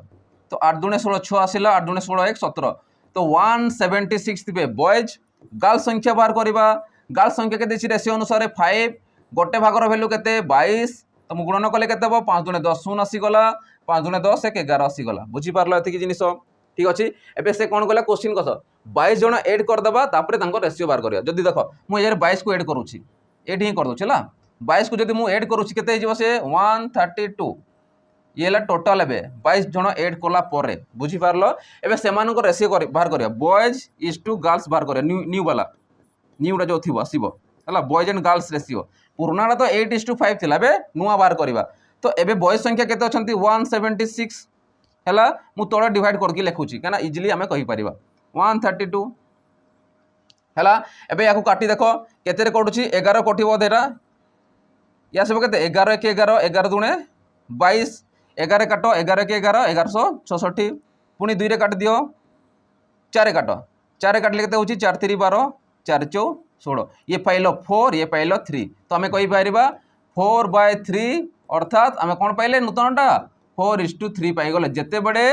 तो 8 दूणे 16 6 आसिला 8 दूणे 16 1 17 तो 176 थिबे बॉयज गर्ल्स संख्या बाहर करबा गर्ल्स संख्या केते छि रेशियो अनुसार 5 गोटे भागर वैल्यू केते 22 तो मु गुणन कले केते हो 5 दूणे 10 शून्य आसी गला 5 दूने 10 1 11 आसीगला बुझीपार एतिक जिनिस ठीक अच्छे। एबे से कौन कला क्वेश्चन कस 22 जन एड करदेबा तापर रेसियो बाहर करिया जदि देख मुझे 22 को एड करूँ ये कर दूँ है 22 को जब मुझे एड करूँ के से 132 ये है टोटाल ए 22 जन एड कला बुझीपार एवं से रेसियो बाहर करिया बॉयज इज टू गर्ल्स बाहर करिया न्यू वाला न्यूटा जो थी आसो है बॉयज एंड गर्ल्स रेसियो पुराना तो 8:5 थी नुआ बाहर करवा तो एबे बॉयज संख्या केते अछंती 176 है मु तोड़ा डिवाइड करके लिखुची कहीं इजिली आम कहीपर 132 है एबे या काटी देख केते कटुची 11 कटिब देरा या सब के 11 1 11 11 दूने 22 11 काट 11 के 11 1166 पुणी 2 रे काट दियो 4 काट 4 काटले केते होची 4 3 12 4 4 16 ये पाइल 4 ये पाइल 3 तो आम कहीपर 4/3 अर्थात आम कौन पाइले नूतनटा 4:3 पाइगले जिते बड़े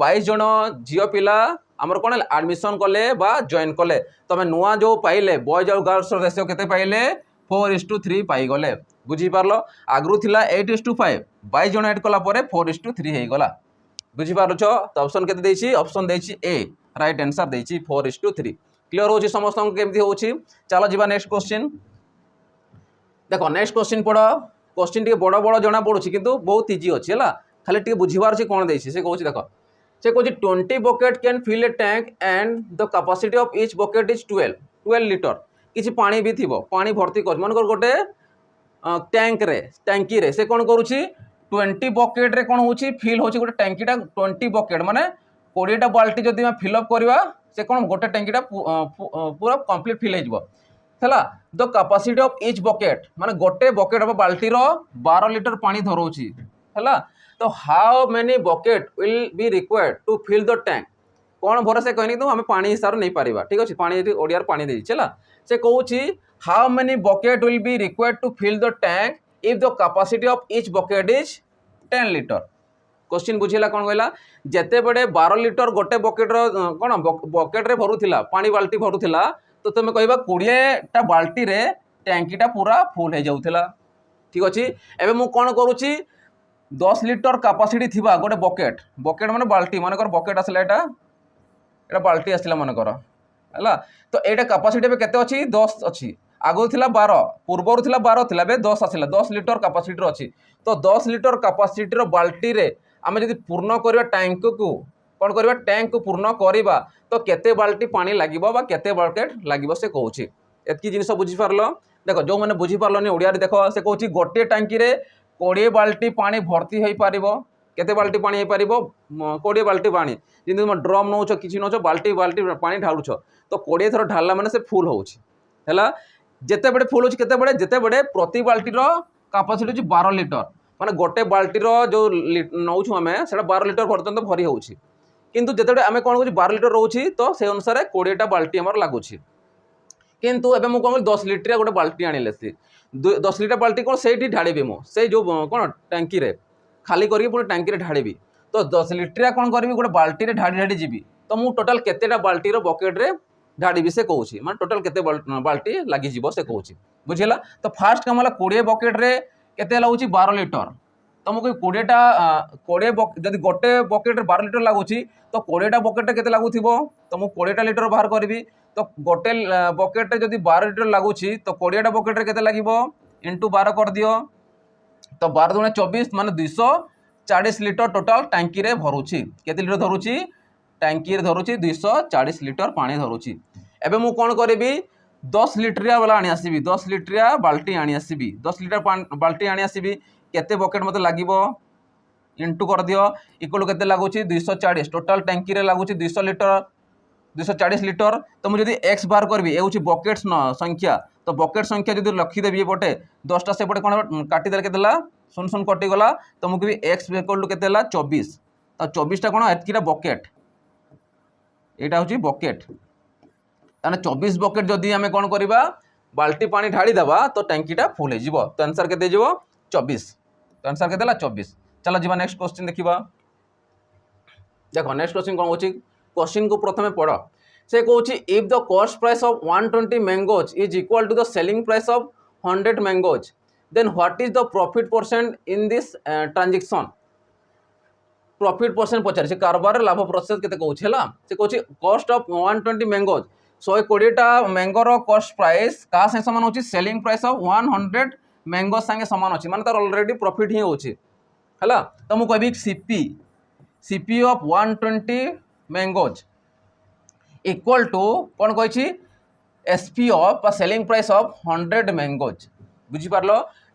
22 जन झील पिला आमर कौन एडमिशन कले बा जॉइन कले तो आम नुआ जो पाइले बॉयज और गर्ल्स रेसियो केते पाइले 4:3 पाइगले बुझीपार आगु थिला 8:5 22 जन एड कला 4:3 होगला बुझीपार तो ऑप्शन के ऑप्शन देछि ए राइट आंसर देछि 4:3 क्लियर हो समस्त केमती हो चलो जी नेक्स्ट क्वेश्चन देखो नेक्स्ट क्वेश्चन पढ़ क्वेश्चन टी बड़ बड़ जना पड़ुछि किंतु बहुत इजी अच्छी है खाली टी बुझीबार अच्छी कौन देछि से कहूँ देख से कहूँ 20 bucket can fill a tank and the capacity of each bucket is 12 litre किसी पानी भी थी पानी भर्ती कर मन गोटे टैंक रे टैंकी रे से कौन करुच्ची 20 बकेट रे कौन होची फिल होची गोटे टैंकीटा 20 बकेट माने 20टा बाल्टी जदि मैं फिलअप करवा से कौन गोटे टैंकीटा पूरा कंप्लीट फिल हो है the capacity of each bucket माने गोटे बकेट बाल्टी 12 लीटर पानी धरोची है तो how many bucket will be required to fill the tank कौन भरोसा कहनी तो आम पानी हिसाब से नहीं पारिबा ठीक अच्छे पानी ओडिया पानी देछि है से कहूँ how many bucket will be required to fill the tank if the capacity of each bucket is 10 litre question बुझेगा कौन कहला जिते बड़े 12 लीटर गोटे बकेट कौन बकेट रे भरुला पानी बाल्टी भरुला तो तुम कह 20टा बाल्टी रे टैंकीटा पूरा फुल हो जाऊला ठीक अच्छे एवं मुझे कौन करुच्ची 10 लीटर कैपेसिटी थी गोटे बकेट बकेट माने बाल्टी मनकर बकेट आसला एटा बाल्टी आसला मनकर है तो यहाँ कैपेसिटी केते अच्छी 10 अच्छी आगु थी 12 पूर्वर थी 12 थी 10 आसला 10 लीटर कैपेसिटी अच्छी तो 10 लीटर कैपेसिटी बाल्टी रे आम जब पूर्ण करवा टैंक को कौन करवा टैंक को पूर्ण करवा तो केते बाल्टी पानी लगे केते बकेट लगे से कहूँ एतकी जिन बुझीपार देख जो मैंने बुझीपारल ओडिया देख से कहूँ गोटे टैंकी रे 20 बाल्टी पानी भर्ती हो पार केते बाल्टी पानी हो पार 20 बाल्टी पानी जमी तुम ड्रम नौ कि नौ बाल्टी बाल्टी पानी ढालुछ तो 20 थर ढाला मैंने से फुल होगा जिते बड़े फुल होते जिते बड़े प्रति बाल्टीर कैपेसिटी 12 लीटर माने गोटे बाल्टीर जो नौ आम से 12 लीटर पर्यटन भरी हो किंतु जिते आम कौन कह 12 लीटर रोचे तो से अनुसार 20टा बाल्टी आम लगुच किंतु एबे मु कौन 10 लीटर गोटे बाल्टी आनिले सी 10 लीटर बाल्टी कौन से ढाड़ी मुझे जो कौन टैंकी रे खाली करके पुणी टैंकी रे ढाड़ी तो 10 लीटर कौन करी गोटे बाल्टी रे ढाड़ी ढाड़ी जीवी तो मु टोटाल केतेटा बाल्टीर बकेट रे ढाड़ी से कहूँ माने टोटाल केते बाल्टी लगी से कहूँ बुझेगा तो फास्ट कम है 20 बकेट रे केते लगुच 12 लीटर तो मुझे 20टा 20 जब गोटे बकेट 12 लीटर लगुच तो 20टा बकेट केते लगुथिबो तो मुझे 20टा लीटर बाहर करी तो गोटे बकेट जब 12 लीटर लगुच तो 20टा बकेट केते लगिबो इंटू 12 कर दियो तो 12 दूने 24 माने 240 लीटर टोटाल टैंकी रे भरुची केते लीटर धरुची टैंकी रे धरुची 240 लीटर पानी धरुची एबे मु कोन करबी 10 लीटरिया वाला आनी आसीबी 10 लीटरिया बाल्टी आनी आसीबी 10 लीटर बाल्टी आनी आसीबी केते बकेट मते लागिबो इंटू कर दियो इक्वल केते लागुची 240 टोटाल टैंकी रे लागुची 200 लीटर 240 लीटर तो मुझे एक्स बार करी ये हूँ बकेट संख्या तो बकेट संख्या जो रखीदेवी एपटे 10टा सेपटे कौन काटिदे के 0 कटिगला तो मुझे एक्स इक्वल टू के 24 तो 24टा कौन एतकीटा बकेट यहाँ हूँ बकेट ताने 24 बकेट जदि आम कौन करवा बाल्टी पानी ढाड़ी देवा तो टैंकीटा फुल हो तो आंसर के 24 तो आंसर के 24 चलो जी नेक्स्ट क्वेश्चन देखा देखो नेक्स्ट क्वेश्चन कौन हो क्वेश्चन को प्रथम पढ़ से कहूँ if the cost price of 120 mangoes is equal to the selling price of 100 mangoes then what is the profit percent in this transaction profit percent पचारे कारबार लाभ प्रतिशत केते कहूँ है से कहूँ कॉस्ट ऑफ 120 मैंगोज 120टा मैंगोर कॉस्ट प्राइस क्या सामान होची सेलिंग प्राइस ऑफ 100 मैंगो संगे सामान अच्छी माने तार ऑलरेडी प्रॉफिट ही होची है तो मुझे कहबी CP of 120 mangoes equal to कौन कही SP of selling price of 100 mangoes बुझीपार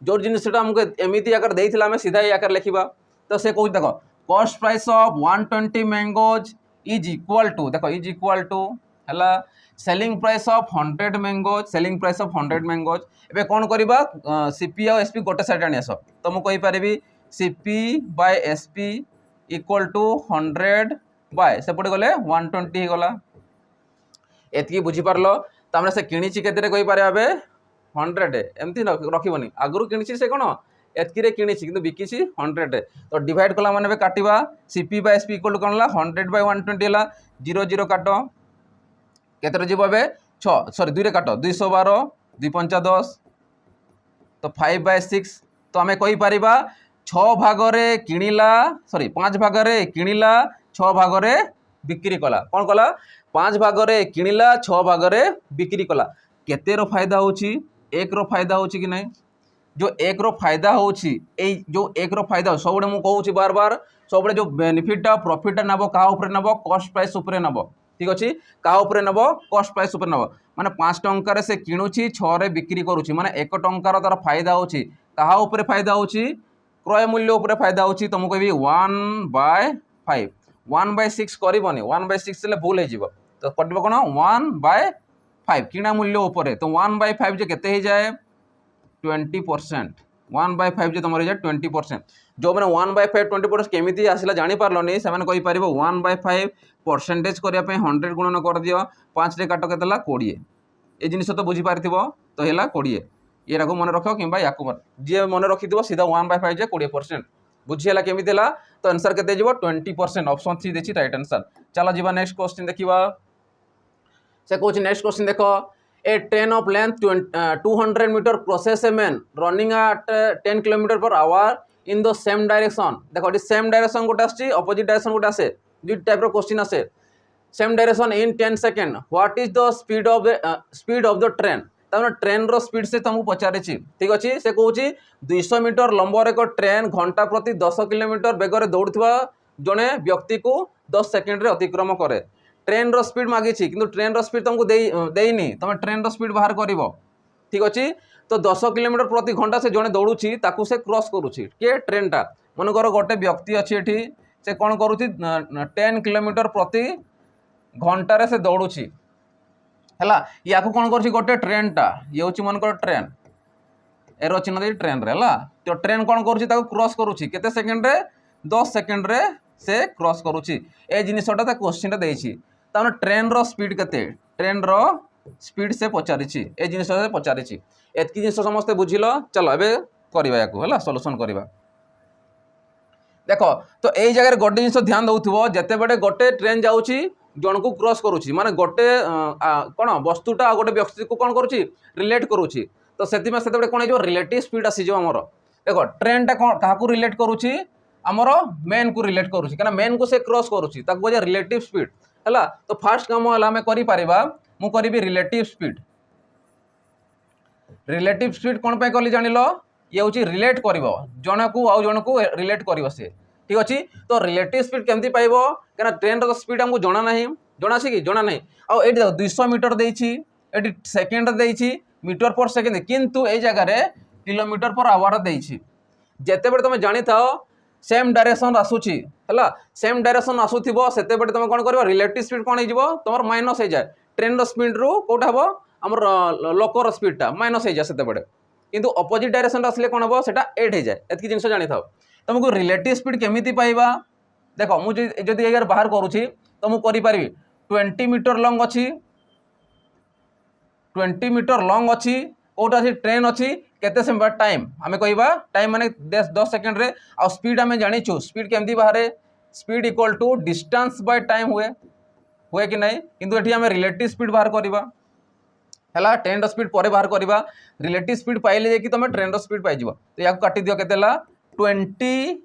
जो जिनसा आमको एमती आकार देता आम सीधा आकार लिखा तो से कह देख cost price of 120 mangoes is equal to देख इज इक्वल टू है selling price of 100 mangoes selling price of 100 mangoes एबे कौन करबा सीपी और एसपी गोटे साइड आनी आस तो मुझे कही पारि CP by SP equal to 100 by सेपटे गले 120 गला एतकी बुझीपार तमें से किणी के पारे 100 एमती रखनी आगुरी किणी से कौन एतकी किणी कि बिकी 100 तो डिवाइड कला मैंने काटा CP by SP equal to कौन 100 बाय 120 है 0 0 काट केतर जीव ए 6 सॉरी 2 काट 212 2 5 10 तो 5 बाय 6 तो आम कहीपर 6 भागरे किणिला सॉरी 5 भागरे किणिला 6 भागरे बिक्री कला कौन कला 5 भागरे किणिला 6 भागरे बिक्री कला केतेर फायदा होची एक रो फायदा होची कि नहीं जो एक रो फायदा होची जो एक रो फायदा सब मुझे कहूँ बार बार सब जो बेनिफिटा प्रॉफिटा नब क्या नब कॉस्ट प्राइस उपर नब ठीक अच्छे क्या नब कॉस्ट प्राइस उपर नब माने 5 टंकार से किणुची 6 रे बिक्री करुच्ची माने 1 टंकार तार फायदा होची क्या उपर फायदा होची क्रय मूल्य उपर फायदा होची तो मुझे कहबी 1/5 1/6 करबनी 1/6 ले भूल हो तो कटब कौन 1/5 किणा मूल्य उपर तो 1/5 जो केते हो जाए 20% 1/5 जो तुम 20% जो मैंने 1/5 20% केमी आसला जापारलनि से कहीपर 1/5 करने 100 गुणन कर दियो 5 रे काट के 20 ये जिन तो बुझीपार तो है 20 ये मन रख कि जी मन रखी सीधा 1/5 जे 20% बुझीला केमी तो आंसर के 20% ऑप्शन सी देखिए राइट आंसर चलो जी नेक्स्ट क्वेश्चन देखा से कौन नेक्स्ट क्वेश्चन देख a train of length 200 metre process a man running at 10 kilometre per hour in the same direction देखो सेम डायरेक्शन गोटे आसी अपोजिट डायरेक्शन गोटे आसे दुई टाइप क्वेश्चन आसे same direction in 10 second what is the speed of the train तमें train रो speed से तुमको पचारे ठीक अच्छे से कौन 200 मीटर लंबर एक ट्रेन घंटा प्रति 10 किलोमीटर बेगर दौड़ुवा जड़े व्यक्ति को 10 सेकेंड अतिक्रम करे ट्रेन रो स्पीड मागी कि ट्रेन रो स्पीड तुमको देनी तुम ट्रेन रो स्पीड बाहर कर ठीक अच्छे तो 10 किलोमीटर प्रति घंटा से जड़े दौड़ुची ताकू से क्रॉस करुच्ची किए ट्रेनटा मनकर गोटे व्यक्ति अच्छी एठी से कौन करुच्ची 10 किलोमीटर प्रति घंटार से दौड़ुची है या कौन कर गोटे ट्रेनटा ये हूँ मनकर ट्रेन एरो चिन्ह दे ट्रेन रे तो ट्रेन कौन करुच्ची क्रॉस करुच्ची केते सेकेंड रे 10 सेकेंड रे से क्रॉस करुच्ची ए जिनटा क्वेश्चन देछि तार ट्रेन रो स्पीड केते ट्रेन रो स्पीड से पचारि ए जिन पचारि एतकी जिन समस्ते बुझिल चलो ए करवा है सल्यूशन करवा देख तो यही जगह गोटे जिन ध्यान दौथो जिते बड़े गोटे ट्रेन जाऊँगी जन को क्रॉस करुच्ची माने गोटे कौन वस्तुटा गोटे व्यक्ति को कौन करुच्ची रिलेट करुच्ची तो से कौन हो रिलेटिव स्पीड आसीज आमर देख ट्रेनटा कौन क्या रिलेट करुच्ची आमर मेन को रिलेट करुच्ची क्या मेन को से क्रॉस करुच्ची ताको रिलेटिव स्पीड है तो फास्ट काम है आम करी रिलेटिव स्पीड कौन पे कली जान ये हूँ रिलेट कर जन को आउ जन को रिलेट कर सी ठीक अच्छे तो रिलेटिव स्पीड केमती पाइब क्या ट्रेन रो स्पीड आमको जना ना जना सी कि जना ना आउ 200 मीटर देती सेकेंड देती मीटर पर सेकेंड किंतु ये जगह किलोमीटर पर आवर देती जिते बड़े तुम जानी था सेम डायरेक्शन आसूची है सेम डायरेक्शन आसूब से तुम कौन कर रिलेटिव स्पीड कौन हो तुम माइनस हो जाए ट्रेन रो स्पीड रू कौटा हम आमर लोकर स्पीडटा माइनस हो जाए से किंतु अपोजिट डायरेक्शन आसले कौन हम से एड हो जाए एतकी जिन जानी था तुमको रिलेटिव स्पीड केमी पाइबा देख मुझे ये बाहर करुँची तो मुझे करी 20 मीटर लंग अच्छी 20 मीटर लंग अच्छी कौटा अच्छी ट्रेन अच्छी केते समय टाइम आम कह टाइम माने 10 सेकेंड रे आ स्पीड आम जाचु स्पीड केमती बाहर speed equal to distance by time हुए कि नहीं किंतु एठी आम रिलेटिव स्पीड बाहर करवा है ट्रेन स्पीड पर बाहर करवा रिलेटिव स्पीड पाइले जाकि तुम ट्रेन स्पीड पाइज तो या काटी दियो केते 20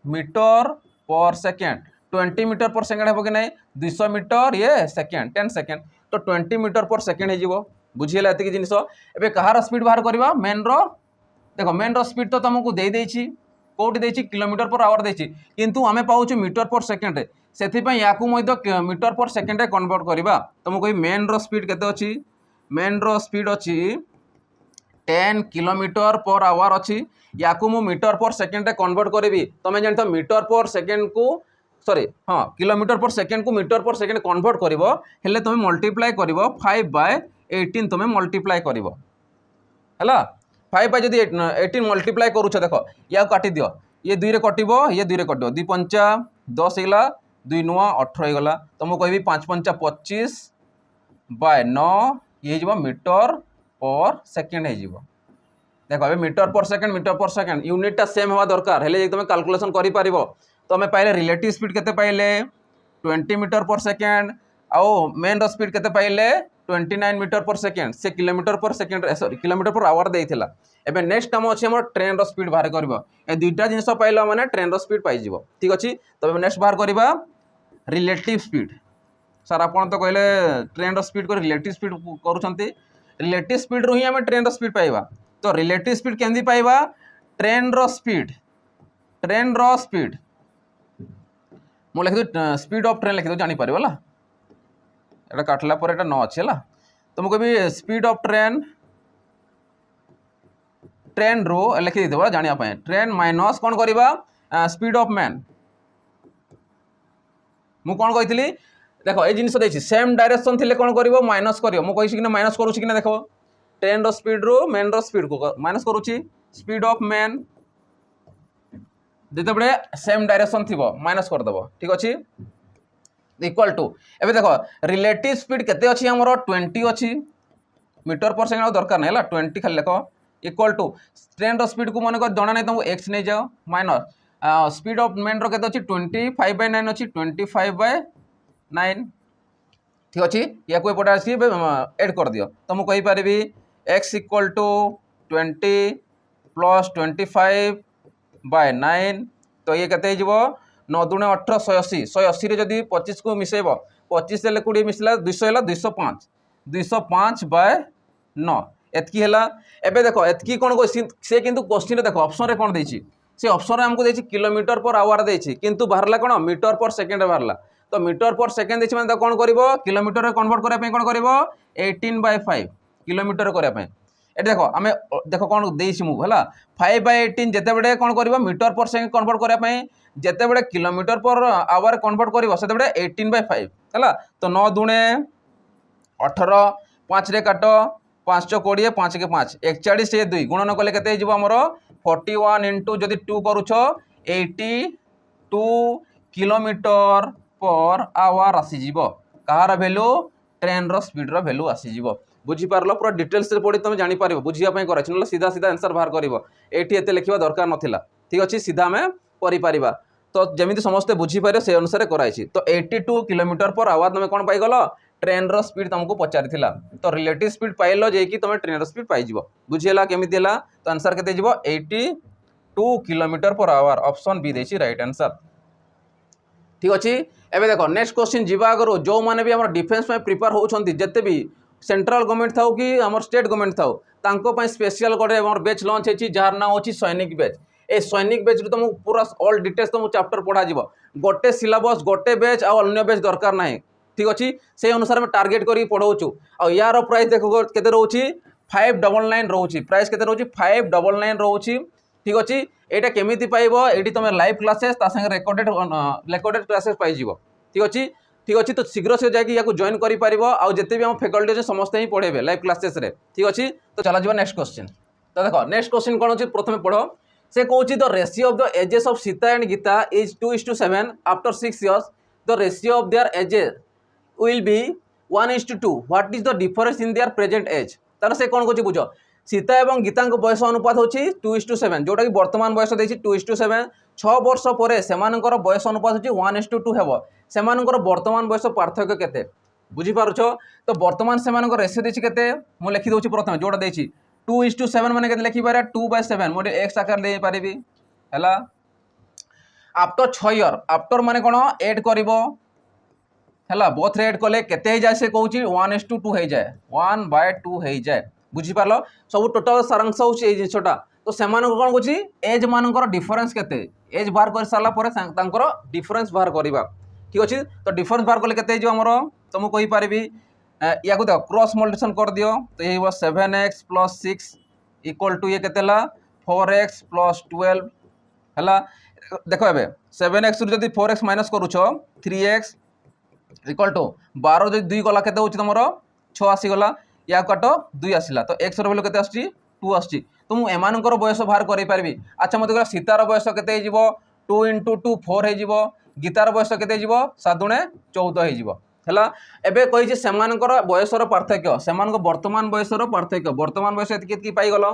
मीटर पर सेकेंड 20 मीटर पर सेकेंड है कि नहीं 200 मीटर ये सेकेंड 10 सेकेंड तो 20 मीटर पर सेकेंड हो बुझीगला एतिक जिनिस एबे कहार स्पीड बाहर करवा मेन रो देखो मेन रो स्पीड तो तुमको दे देछि कोठी देछि किलोमीटर पर आवर देछि किंतु आमे पाउछु मीटर पर सेकेंड रे सेथिपई याकू मध्य मीटर पर सेकेंड रे कन्वर्ट करवा तुमको मेन रो स्पीड केते अछि मेन रो स्पीड अछि 10 किलोमीटर पर आवर अच्छी या मु मीटर पर सेकेंड कन्वर्ट करी तुम जानते मीटर पर सेकेंड को सॉरी हाँ किलोमीटर पर सेकेंड को मीटर पर सेकेंड कन्वर्ट कर हेले तुम मल्टीप्लाई कर 5/18 तुम मल्टीप्लाई कर 5 जदि 18 मल्टीप्लाई करुछ देख या काटी दियो ये 2 रे कटिबो ये 2 रे कटिबो 2 पंचा 10 होगा 2 नुआ 18 होगा तुमको कहबी 5 पंचा 25/9 ये मीटर पर सेकेंड हो देख अभी मीटर पर सेकेंड यूनिटा सेम हवा दरकार हेले तुम कैलकुलेशन कर पार तो आम पाइले रिलेटिव स्पीड केते पाइले 20 मीटर पर सेकेंड आउ मेन रो स्पीड केते पाइले 29 मीटर पर सेकेंड से kilometre per second sorry kilometre per hour देइथिला एबे नेक्स्ट काम अछि हमर ट्रेन रो स्पीड बाहर करबो ए दुईटा जिंस पाइला माने ट्रेन रो स्पीड पाइ जिवो ठीक अछि तो नेक्स्ट बाहर करबा रिलेटिव स्पीड सर आपण तो कहले ट्रेन रो स्पीड को रिलेटिव स्पीड करूछंती रिलेटिव स्पीड रो ही हमें ट्रेन रो स्पीड पाइबा तो रिलेटिव स्पीड केंदी पाइबा ट्रेन रो स्पीड मु लिखि स्पीड ऑफ ट्रेन लिखि दो जानि पारिबो ला एटा काटला पर एटा न अछि ला तुमको भी स्पीड ऑफ ट्रेन रो लिखि देबो जानिया पय ट्रेन माइनस कोन करबा स्पीड ऑफ मैन मु कोन कहितली देखो ए जिनिस देछि सेम डायरेक्शन थिले कोन करबो माइनस करियो मु कहिछि कि माइनस करूछि कि देखो ट्रेन रो स्पीड रो मेन रो स्पीड को माइनस करूछि स्पीड ऑफ मैन जिते बड़े सेम डायरेक्शन थी माइनस करदेव ठीक अच्छे इक्वल टू एबे देखो रिलेटिव स्पीड केते अच्छी हमर 20 अच्छी मीटर पर सेकेंड दरकार नहीं 20 खाली लेख इक्वल टू ट्रेन रो स्पीड को मन कर जଣା नहीं तुमको एक्स नहीं जाओ माइनस स्पीड ऑफ मेन रो केते अच्छी 25/9 अच्छी 25/9 ठीक अच्छे या कोई पटे आसी एड कर दियो तो मुझे कहीपरि एक्स इक्वल टू 20 प्लस 25/9 तो ये केते 9 दूने 18 180 180 रे जदि 25 को मिसेब 25 से 20 मिसला 200 है 205/9 एतकी है एबे देखो एतकी कौन से किंतु क्वेश्चन देखो ऑप्शन रे कौन देछि से ऑप्शन रे हमको देछि किलोमीटर पर आवर देछि किंतु बाहरला कौन मीटर पर सेकेंड बाहरला तो मीटर पर सेकेंड देछि माने कौन करिवो किलोमीटर रे कन्वर्ट करै पे कौन करिवो 18/5 किलोमीटर करै पे ये देखो आम देखो कौन देसी मु है 5/18 जिते बड़े कौन कर मीटर पर सेकेंड कन्वर्ट करने जिते बड़े किलोमीटर पर आवर कन्वर्ट कर 18/5 है तो 9 दूने 18 5 रे काट 5 × 20 5 के 5 41 से 2 गुणन कले केते आमर 41 × जदि 2 करुछ 82 kilometre per our आसीज Kahar value train रो स्पीड रो भैल्यू आसीज बुझीपार पूरा डिटेल्स से पढ़ी तुम जापर बुझापी कर सीधा सीधा आंसर बाहर कर ये लिखा दरकार नाला ठीक अच्छे सीधा आम कर तो जमी समस्ते बुझीपारे से अनुसार कराई तो 82 किलोमीटर पर आवर तुम कौन पाइगल ट्रेन रो स्पीड तुमको पचारि तो रिलेटिव स्पीड पाइल जे तुम ट्रेन रो स्पीड पाइज बुझीगला केमी तो आंसर के 82 kilometre per hour option B देछि राइट आंसर ठीक अच्छे एवं देख नेक्स्ट क्वेश्चन जीवा आगर जो मैंने भी आम डिफेन्स में प्रिपेयर होती जिते भी सेंट्रल गवर्नमेंट था कि आम स्टेट गवर्नमेंट था स्पेशल गोटे बैच लॉन्च होती जार ना होची सैनिक बैच ए सैनिक बैच तुमको पूरा ऑल डिटेल्स तुमको चैप्टर पढ़ा गोटे सिलेबस गोटे बैच अन्य बैच दरकार ना ठीक अच्छे से अनुसार में टार्गेट कर पढ़ाऊँ आ यार प्राइस देखो के रोचे 599 रोचे प्राइस के रोचे 599 रोचे ठीक अच्छे यहाँ केमी पाइब ये तुम live classes recorded classes pies ठीक अच्छे ठीक अच्छे तो शीघ्र से जाकि जॉइन कर जिते भी आम फैकल्टी अच्छे समस्ते ही पढ़ेबे लाइव क्लासेस रे ठीक अच्छे तो चला जा नेक्स्ट क्वेश्चन तो देखो नेक्स्ट क्वेश्चन कौन अच्छे प्रथम पढ़ से कौन the ratio of the ages of Sita and Gita is 2:7 after 6 years the ratio of their ages will be 1:2 what is the difference in their present age तार से कौन कौन बुझ सीता एवं गीता बयस अनुपात होची 2:7 जोटा कि वर्तमान बयस देछि 2:7 6 वर्ष पर सेमानकर बयस अनुपात होची 1:2 हेबो सेमानकर वर्तमान बयस पार्थक्य केते बुझी पारुछ तो वर्तमान सेमानकर रेशियो देछि केते मु लिखि दोछि प्रथम जोटा देछि 2:7 माने केते लिखि पारे 2/7 मोटे x आकार दे पारिबी हला आफ्टर 6 इयर आफ्टर माने कोन ऐड करिवो हैला बोथ रे ऐड कले केते हे जाय से कहूची 1:2 हे जाय 1/2 हे जाय बुझी पारलो सब टोटल सारांश होची ए जिंसटा तो सेमान को कोन कहूची एज मानकर डिफरेंस केते एज बाहर कर साला परे तांकर डिफरेंस बाहर करबा ठीक अछि तो डिफरेंस बाहर कले केते जो हमरो तुम कहि पारबी या को देखो क्रॉस मल्टीप्लिकेशन कर दियो तो ये हो 7x + 6 इक्वल टू ये केतेला 4x + 12 हैला देखो एबे 7x रु जदी 4x minus करूछो 3x equal to 12 जदी 2 गला केते होची तमरो 6 आसी गला या काटो 2 आसीला तो x रो वैल्यू केते आसी 2 आसी तो मु एमानकर बयस बाहर करि पारबी अच्छा मते गला सीतार बयस केते हिजिवो 2 * 2 4 हिजिवो गीतार बयस केते हिजिवो 7 * 14 हिजिवो हैला एबे कहि जे सेमानकर बयसर पार्थक्य सेमानक वर्तमान बयसर पार्थक्य वर्तमान बयस एतकी पाई गलो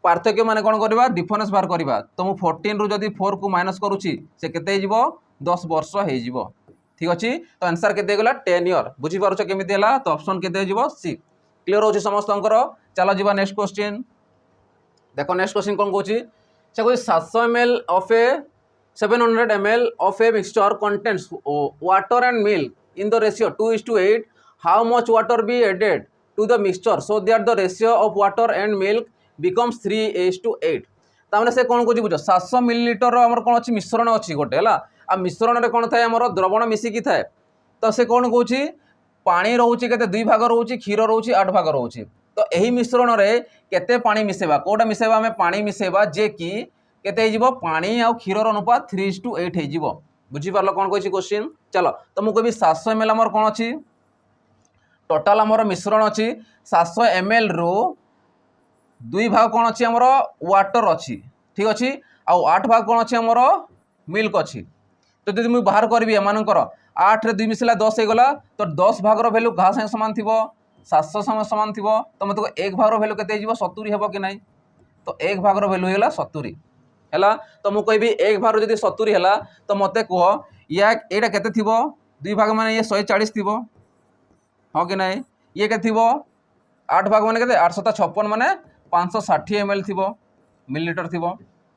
पार्थक्य माने कोन करबा डिफरेंस बाहर करबा तो मु 14 रु जदी 4 को माइनस करूची से केते हिजिवो 10 वर्ष हिजिवो ठीक अछि तो आंसर केते गला 10 इयर बुझी पारुछ केमिति हला तो ऑप्शन केते हिजिवो सी क्लियर होची समस्तंकर चलो जीवा नेक्स्ट क्वेश्चन देखो नेक्स्ट क्वेश्चन कोन कहूची से कोई 700 ml of A 700 ml of a mixture contains water and milk in the ratio 2:8 how much water be added to the mixture so that the ratio of water and milk becomes 3:8 तामने से कोन को बुझ 700 millilitre हमर कोन अछि मिश्रण अछि गोटे हला आ मिश्रण रे कोन थाए हमर द्रवण मिसी की थाए तो से कोन कहूची पानी रहउची केते 2 भाग रहउची क्षीर रहउची 8 भाग रहउची तो एही मिश्रण रे केते पानी मिसेबा कोडा मिसेबा हमें पानी मिसेबा जे की केते हिजिवो पानी आ क्षीर रो अनुपात 3:8 हिजिवो बुझी पारलो कोन कहछि क्वेश्चन चलो तो मु कहबी 700 ml हमर कोन अछि टोटल हमर मिश्रण अछि 700 ml रो 2 भाग कोन अछि हमर वाटर अछि ठीक अछि आ 8 भाग कोन अछि हमर मिल्क अछि तो जदि मु बाहर करबी एमानकर 8 रे 2 मिसला 10 हे गला तो 10 भाग रो वैल्यू कहा संग समान थिबो 700 संग समान थिबो तो मते 1 भाग रो वैल्यू केते हिजिवो 70 हेबो कि नै तो 1 भाग रो वैल्यू हेला 70 हैला तो मु कहबी 1 भाग रो जदि 70 हैला तो मते कह या एटा केते थिबो 2 भाग माने ये 140 थिबो हो कि नै ये के थिबो 8 भाग माने केते 856 माने 560 ml थिबो मिलीलीटर थिबो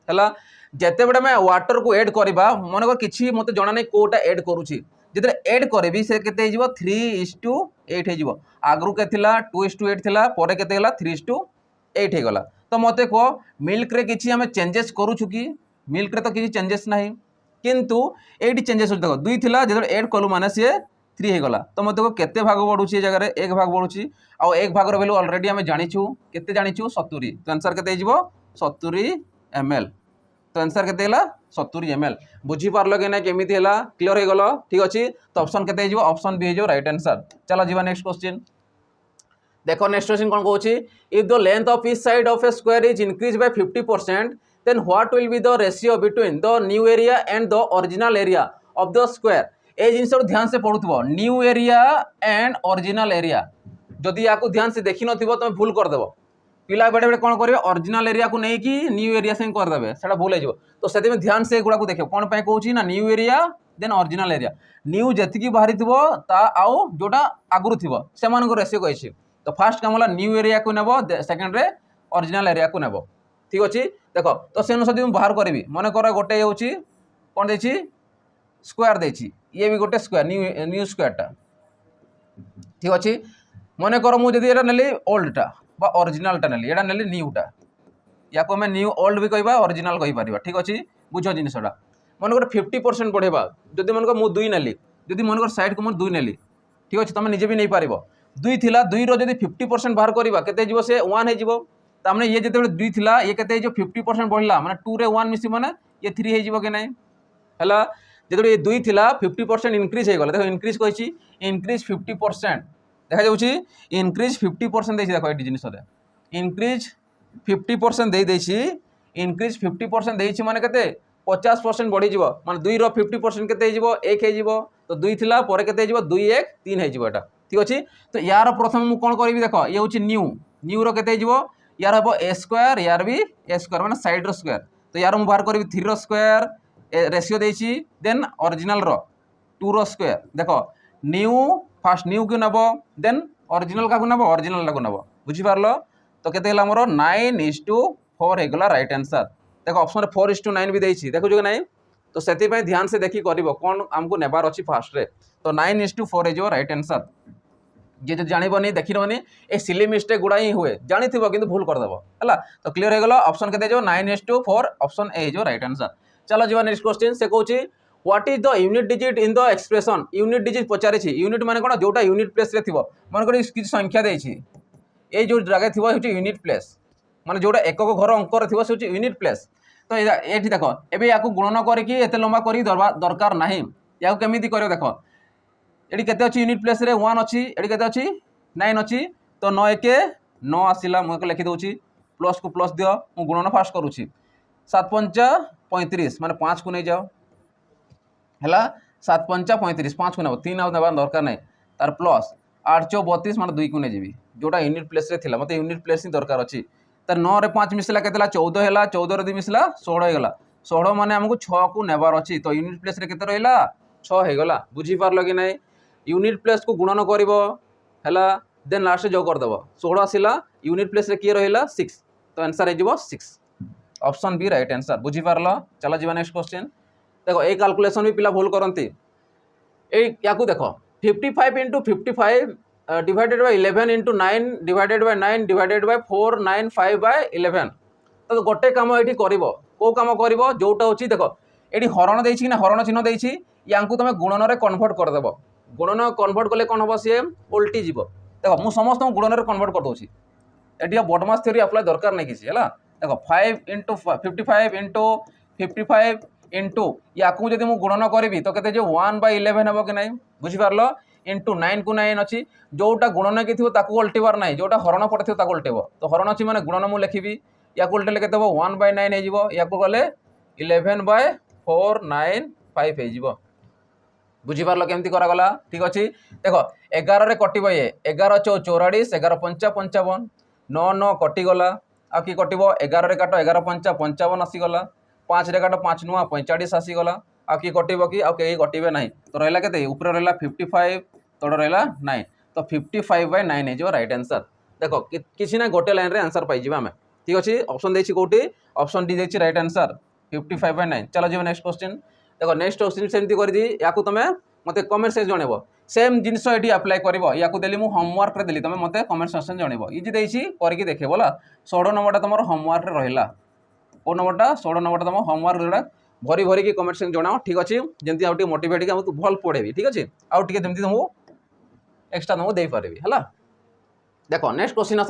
हैला जेते बडे मैं वाटर को ऐड करबा मन को किछि मते जणा नै कोटा ऐड करूची जेते ऐड करबी से केते हिजिवो 3:8 हिजिवो आगरु के थिला 2:8 थिला परे केते हला 3:8 हे गला तो मते को मिल्क रे किछि हमें चेंजेस करूछु कि मिल्क रे तो किछि चेंजेस नाही किंतु एडी चेंजेस हो देखो 2 थिला जेते ऐड कलु माने से 3 हे गला तो मते को केते भाग बढ़ुची जगह रे 1 भाग बढ़ुची आ 1 भाग रो वैल्यू ऑलरेडी हमें जानिछु केते जानिछु 70 तो आंसर केते हिजिवो 70 ml तो आंसर केते हला 70 ml बुझी पारलो कि नै केमिति हला क्लियर हे गलो ठीक अछि तो ऑप्शन केते हिजिवो ऑप्शन बी हिजिवो राइट आंसर चलो जीवा नेक्स्ट क्वेश्चन देखो नेक्स्ट क्वेश्चन कोन कहूची if the length of each side of a square is increase by 50% then what will be the ratio between the new area and the original area of the square ए जिंस ध्यान से पढुथबो new area and original area जदि याकू ध्यान से देखि नथिबो तमे भूल कर देबो पिला बेडे बेडे कोन करियो ओरिजिनल एरिया को नै कि न्यू एरिया से कर देबे सेटा भूल हे जबो तो सेति में ध्यान से गुडा को देखियो कोन पय कहूची ना new area than original area new जेति की बाहरी थिबो ता आउ जोटा आगुरु थिबो सेमान को रेशियो कहैछि तो फर्स्ट काम होला न्यू एरिया को नेबो सेकंड रे ओरिजिनल एरिया को नेबो ठीक अछि देखो तो से अनुसार हम बाहर करबी मन कर गोटे होची कोन देछि स्क्वायर देछि ये भी गोटे स्क्वायर न्यू स्क्वायर टा ठीक अछि मन कर मु जदी एटा नेली ओल्ड टा बा ओरिजिनल टा नेली एटा नेली न्यू टा या को मैं न्यू ओल्ड भी कहबा ओरिजिनल कहि परिबा ठीक अछि बुझो जिनिसटा मन कर 50% बढ़ेबा जदी मन कर मु 2 नेली जदी मन कर साइड को मु 2 नेली ठीक अछि तमे निजे भी नै पारिबो 2 थिला 2 रो जदी 50% बाहर करबा केते जिवो से 1 हे जिवो तामने ये जेते 2 थिला ये केते जो 50% बढ़ला माने 2 रे 1 मिसी माने ये 3 हे जिवो के नै हला जेते ये 2 थिला 50% इंक्रीज हे गला देखो इंक्रीज कहिछि इंक्रीज 50% देखा जाउछि इंक्रीज 50% देछि देखो एडी जिनिस रे इंक्रीज 50% दे देछि इंक्रीज 50% देछि माने केते 50% बढ़ी जिवो माने 2 रो 50% केते हे जिवो 1 हे जिवो तो 2 थिला परे केते हे जिवो 2 1 3 हे जिवो एटा ठीक अछि तो यार प्रथम मु कोन करबी देखो ये होछि न्यू रो केते हे जिवो यार हबो a स्क्वायर यार भी a स्क्वायर माने साइड रो स्क्वायर तो यार मु बाहर करबी 3 रो स्क्वायर रेशियो देछि देन ओरिजिनल रो 2 रो स्क्वायर देखो न्यू फर्स्ट न्यू को नबो देन ओरिजिनल का को नबो ओरिजिनल को नबो बुझी पारलो तो केते हला हमरो 9:4 हे गला राइट आंसर देखो ऑप्शन रे 4:9 भी देछि देखो जो नै तो से ध्यान से देखी कर कौन आमको नेबार अच्छी फास्ट रे तो 9:4 इज योर राइट आंसर जे जानबनी देखनी ए सिली मिस्टेक गुड़ा ही हुए जानी कि भूल करदेव है तो क्लीयर हो गला ऑप्शन के 9:4 option A is your right answer चलो जी नेक्स्ट क्वेश्चन से कहूँ what is the unit digit in the expression unit digit पचारि यूनिट माने कौन जोटा यूनिट प्लेस रे थिबो मन कर किसी संख्या देछि ए जो जगह थिबो होछि यूनिट प्लेस माने जोटा एकक घर अंक रे थिबो से होछि यूनिट प्लेस तो ये देख एबे याकू गुणन करके एते लंबा करी दरकार नाही याकू केमिति करियो देखो एडी केते अछि यूनिट प्लेस रे 1 अछि एडी केते अछि 9 अछि तो 9 1 9 आसिला म लिखि दउछि प्लस को प्लस दियो मु गुणन फास्ट करूछि 7 5 35 माने 5 को नै जाओ हैला 7 5 35 5 को नै 3 आ देबा दरकार नै तार प्लस 8 4 32 माने 2 को नै जेबी जोटा यूनिट प्लेस रे थिला मते यूनिट प्लेस ही दरकार अछि तार 9 रे 5 मिसला केतेला 14 हैला 14 रे 2 मिसला 16 हे गला 16 माने हमको 6 को नेबार अछि तो यूनिट प्लेस रे केते रहला 6 हे गला बुझी पारलो कि नै यूनिट प्लेस को गुणन करिवो हैला देन लास्ट जो कर दबो 16 आसिला यूनिट प्लेस रे की रहिला 6 तो आंसर हे जिवो 6 ऑप्शन बी राइट आंसर बुझी पारलो चलो जीवा नेक्स्ट क्वेश्चन देखो ए कैलकुलेशन भी पिला भूल करंती ए याकू देखो 55 into 55 divided by 11 into 9 divided by 9 divided by 495 by 11 तो गोटे काम एठी करिवो को काम करिवो जोटा होची देखो एठी हरण देछि ना हरण चिन्ह देछि याकू तमे गुणन रे कन्वर्ट कर देबो गुणन कन्वर्ट कले कौन हम सी उल्टी जीव देख मुझे समस्त गुणन में कन्वर्ट कर दूसरी ये बडमास थ्योरी अप्लाई दरकार नहीं किसी है देख 5 into 55 into 55 into या जब मुझे गुणन करी तो कहते 1/11 हम कि ना बुझीपार इंटू 9 को 9 अच्छी जोटा गुणन की थी उल्टार ना जोटा हरण पड़े थो उल्टेब तो हरण अच्छी मैंने गुणन मुझे लिखी या उल्टे के 1/9 या गले 11/495 हो बुझीपार केमती करागला ठीक अच्छे देख 11 रे कटिब ये 11 चौ 44 11 पंचा 55 9 9 कटिगला आ कि कटिब 11 रे काट 11 पंचा 55 आसीगला 5 रे काट 5 नुआ 45 आसीगला आ कि कटिब कि आउ कहीं कटिबे नहीं तो रहा के ऊपर रहा 55 तोड़ रहा 9 तो 55/9 है जो राइट आंसर देखो किसी ना गोटे लाइन रे आंसर पाई आम ठीक अच्छे ऑप्शन देछि कोठी ऑप्शन डी देछि राइट आंसर 55/9 चलो जी नेक्स्ट क्वेश्चन देखो नेक्स्ट क्वेश्चन सेमती कर दी या तुम मत कमेंट से जनइब सेम जिनस ये अप्लाई कर या देली मुझे होमवर्क देली तुम मत कमेंट सेक्शन जनइब इजी देसी करके देखे बोला 16 नंबरटा तुम होमवर्क रहा को नंबरटा 16 नंबरटा तुम होमवर्क जोड़ा भरी भरी कमेंट सेक्शन जनाओ ठीक अच्छे जमी आउ मोटिवेट भल पढ़ेबी ठीक अच्छे आउ टे तुमको एक्सट्रा तुमको दे पारि है देखो नेक्स्ट क्वेश्चन आस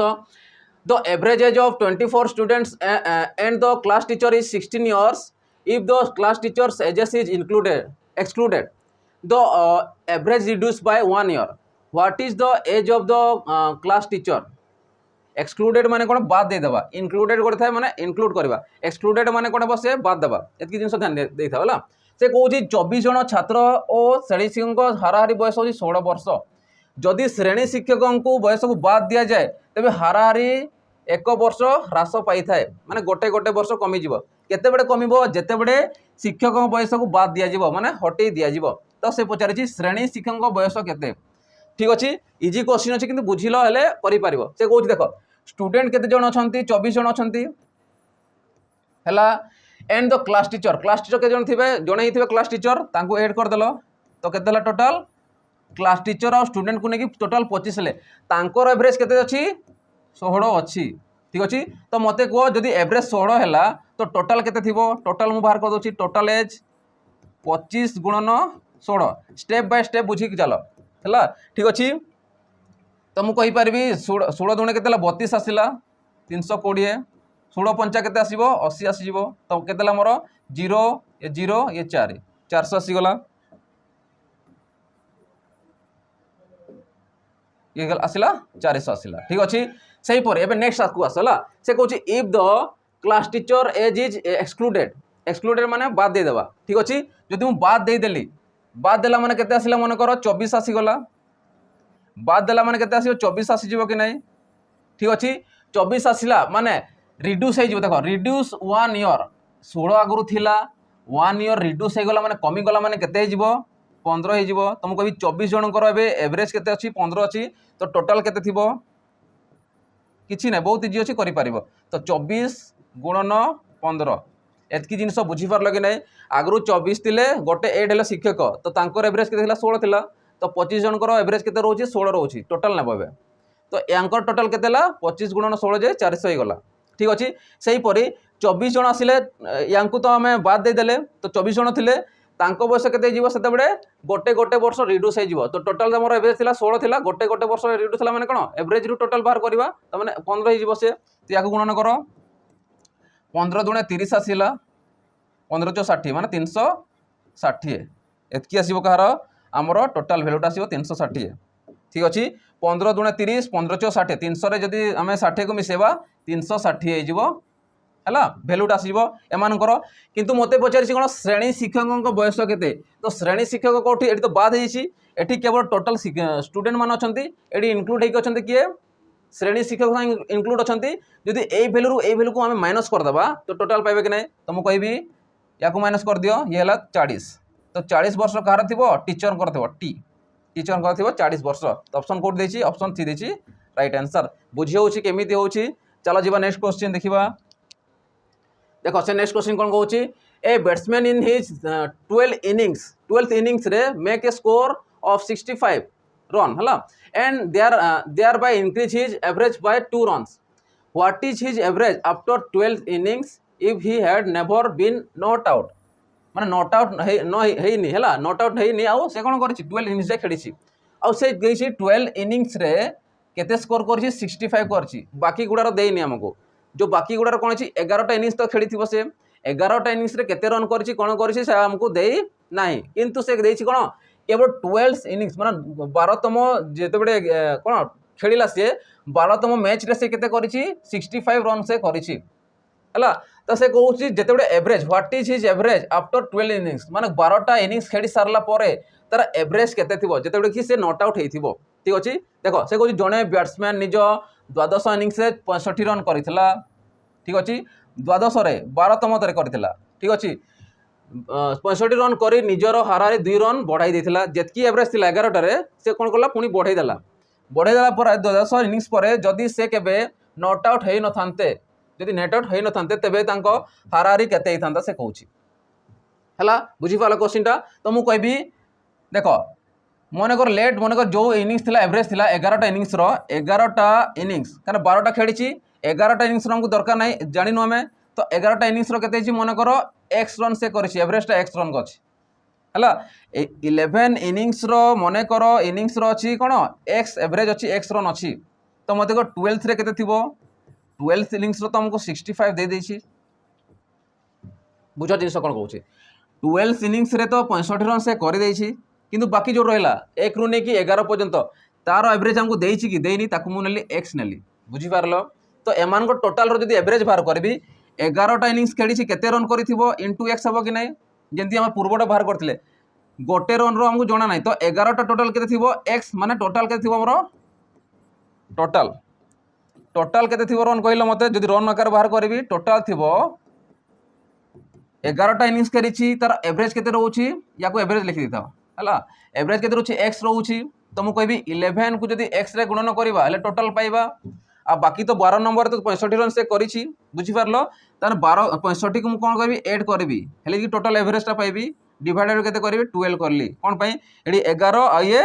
the average age of 24 students and the class teacher is 16 years if the class teacher's ages is excluded the average reduced by 1 year what is the age of the class teacher excluded माने कोन बाद दे देबा included कोन थाय माने include करबा excluded माने कोन बसे बाद देबा एतकी जिंस ध्यान दे था होला से कहूची 24 जन छात्र और श्रेणी शिक्षक हाराहारी बयस होची 16 वर्ष जदि श्रेणी शिक्षकों को बयस को बाद दिया जाए तबे हाराहारी 1 वर्ष ह्रास पाई थाए माने गोटे गोटे वर्ष कमी जीवो केते बडे कमिबो जेते बडे शिक्षक बयस को बाद दिया जीवो माने हटे दिया जीवो तो से पचारिछि श्रेणी शिक्षक बयस केते ठीक अछि इजी क्वेश्चन अछि किंतु बुझिलो हेले करि पारिबो से कहूछि देखो स्टूडेंट केते जण अछंती 24 जण अछंती हला एंड द क्लास टीचर के जण थिबे जण ही थिबे क्लास टीचर तांको ऐड कर देलो तो केते हला टोटल क्लास टीचर और स्टूडेंट को नेकी टोटल 25 ले तांकर एवरेज केते अछि 16 अछि ठीक अछि तो मते को जदि एवरेज 16 हैला तो टोटल केते थिबो टोटल मु बाहर कर दोछि टोटल एज 25 गुणन 16 स्टेप बाय स्टेप बुझी के चलो हैला ठीक अछि तो मु कहि परबी 16 दुणे केतेला 32 आसिला 320 16 पंचा केते आसीबो 80 आसीबो तो केतेला मोर 0 ये 4 400 आसी गला ये आसिला 400 आसिला ठीक अछि सही पर एबे नेक्स्ट आकु आसला से कहूची if the class teacher age is excluded माने बाद दे देबा ठीक अछि जदि मु बाद दे देली बाद देला माने केते आसिला मन कर 24 आसी गला बाद देला माने केते आसीबो 24 आसी जिवो कि नै ठीक अछि 24 आसिला माने रिड्यूस हे जिवो देखो रिड्यूस 1 ईयर 16 आगुरु थिला 1 ईयर रिड्यूस हे गला माने कमी गला माने केते हे जिवो 15 हे जिवो तुमको भी 24 जनकर एबे एवरेज केते अछि 15 अछि तो टोटल केते थिबो किछि नै बहुत इजी अछि करि पारिबो तो 24 गुणन 15 एतकी जिनस बुझीपार कि नहीं आगु 24 थे गोटे 8 है शिक्षक तो तांकर एवरेज के 16 थिला तो 25 जनकर एवरेज के रोचे 16 रोचे टोटाल नेब तो यांकर टोटाल के 25 गुणन 16 जे 400 हो गला ठीक अच्छे से हीपरी 24 जन आसिले या तो आम बाद देदेले तो 24 जन थे बयस के से गोटे गोटे वर्ष रिड्यूस हो तो टोटाल मोर एवरेज थी 16 थी गोटे गोटे वर्ष रिड्यूस है मैंने कौन एवरेज रू टोटाल बाहर करवा तो मैंने 15 हो से या गुणन कर 15 दुणे 30 आसला 15 चौ 60 माने 360 एतकी आसो कहार आमर टोटाल भैल्यूटा आसो 360 ठीक अच्छे 15 दुणे 30 15 चौ 60 300 जदि आम 60 को मिसेवा 360 हो भैल्यूटा आसो एमानकर किंतु मते पचारि कौन श्रेणी शिक्षकों बयस केते तो श्रेणी शिक्षक कौटी ये तो बाद होती केवल टोटाल स्टूडेंट मान अच्छा ये इनक्लूड होती किए श्रेणी शिक्षक इनक्लूड अच्छा जदि यही भैल्यू यही भैल्यू को आम माइनस करदे तो टोटाल पाइबे कि नहीं तो मुझे कहि या माइनस कर दियो ये है 40 तो 40 वर्ष कहार थी टीचर कर टीचर कर 40 वर्ष तो ऑप्शन कोड देछि ऑप्शन सी देछि राइट आंसर बुझी होछि केमिति होछि चलो जीवा नेक्स्ट क्वेश्चन देखिबा देखो से नेक्स्ट क्वेश्चन कौन कहूँ a batsman in his 12th innings रे make a score of 65 run है and thereby increase his average by 2 runs what is his average after 12th innings if he had never been not out माने not out है not out है आउ से कौन कर 12 innings खेली आउ से गई 12 इनिंग्स रे केते स्कोर कर 65 कर बाकी गुड़ार देनी आमको जो बाकी गुड़ार कौन अच्छी 11टा इनिंग्स तो खेली से 11टा इनिंग्स रे केते रन कर कौन करमको दे ना किंतु से देछि कौन केवल 12 इनिंग्स माने 12तम जिते कौन खेला सी 12तम मैच रे से केते करिछि 65 रन से करिछि हला तो से कहूँ जिते average what is his average after 12 innings माने 12टा इनिंग्स खेली सारला परे तार एवरेज केते थिबो जिते कि से नॉट आउट हेथिबो ठीक अछि देखो से कहूँ जड़े बैट्समैन निज 12 इनिंग्स 65 रन करथिला ठीक अच्छे 12 रे 12तम करथिला ठीक अच्छे 65 रन कर निजर हारे 2 रन बढ़ाई देथिला जेतकी एवरेज थिला 11 से कौन कला पुणी बढ़ाईदेला पर 12 इनिंग्स पर जदि से केबे नॉट आउट हो नथांते जदि नेट आउट हो नथांते तेबे तांको हाराहारी केते हिथांता से कहूची हला बुझी पाला क्वेश्चनटा तो मु कहबी देखो मनकर लेट मनकर जो इनिंग्स थिला एवरेज थिला 11टा इनिंग्स रो 11टा इनिंग्स कारण 12टा खेली 11टा इनिंग्स हमको दरकार ना जानिनु आम तो 11टा इनिंग्स केते मनकर एक्स रन से कर एवरेजटा एक्स रन अच्छी है 11 इनिंग्स मनकर इनिंग्स अच्छी कौन एक्स एवरेज अच्छी एक्स रन अच्छी तो मत 12th रे केते थिबो 12th इनिंग्स तो हमको 65 दे देछि बुझ जिन कौन कहूँ 12th इनिंग्स रे तो 65 रन से कर देछि किंतु बाकी जो रहा 1 रू नहीं 11 पर्यंत तार एवरेज हमको देछि कि देनी ताकू मु नेली एक्स नेली बुझी पारलो तो एमान को टोटाल रो जदी एवरेज बाहर करबी 11टा इनिंग्स खेली केते रन करिथिबो इनटू एक्स हबो कि नहीं जेंती हम पूर्वटा बाहर करथिले गोटे रन रो हमको जणा नहीं तो 11टा टोटाल केते थिबो एक्स माने टोटाल केते थिबो हमरो टोटाल केते थिबो रन कहलो मते जदी रन आकार बाहर करबी टोटाल थिबो 11टा इनिंग्स खेली तार एवरेज केते रहउची याको एवरेज लिखि दिथाओ हला एवरेज केते रहउची एक्स रहउची तो मु कहबी 11 को जदी एक्स रे गुणन करबा हले टोटाल पाइबा आ बाकी तो 12 नंबर तो 65 रन से करी बुझीपार तार 65 को कौन करी एड करी हेल्ले कि टोटाल एवरेजटा पाइबी डिवाइडेड के 12 करली कौन पाई ये 11 आ ये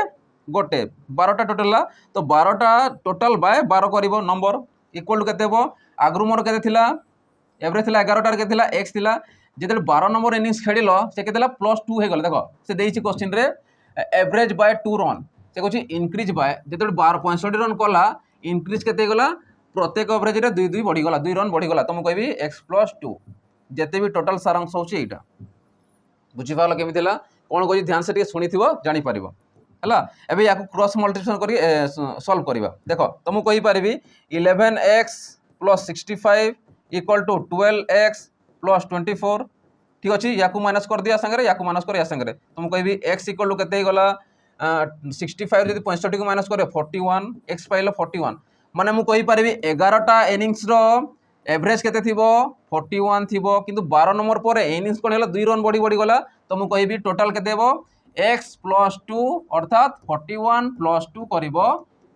गोटे 12टा टोटाल तो 12टा टोटाल बाय 12 कर नंबर इक्वल टू के आगु मोर के एवरेज थी 11टार के एक्स थी जिते 12 नंबर इनिंग्स खेल से के +2 हो गला देख से देछि क्वेश्चन रे एवरेज बाय 2 रन से कहूँ इनक्रीज बाय जिते 65 रन कला इनक्रीज के गला प्रत्येक एवरेज रे 2 बढ़ीगला 2 रन बढ़ीगला तो मुझे कहबी x+2 जिते भी टोटाल सारांश होची एटा बुझीपाल केमी कौन कह ध्यान से शुणी जानी पार है एवं या क्रॉस मल्टीप्लिकेशन कर सॉल्व करवा देख तो मुझे कहीपरि 11x + 65 इक्वल टू 12x + 24 ठीक अच्छे या माइनस कर दिया संगे या माइनस कर संगे तो मुझे कहबी x इक्वल टू के गला 65 जब 65 को माइनस करे 41 x पाइल 41 माने मुझे कहीपरि 11टा इनिंग्स एवरेज केते थिबो 41 थिबो किंतु 12 नंबर पर इनिंग्स कोन हला 2 रन बढ़ी गला तो मुझे कहबी टोटाल केते हेबो x+2 अर्थात 41 + 2 करिबो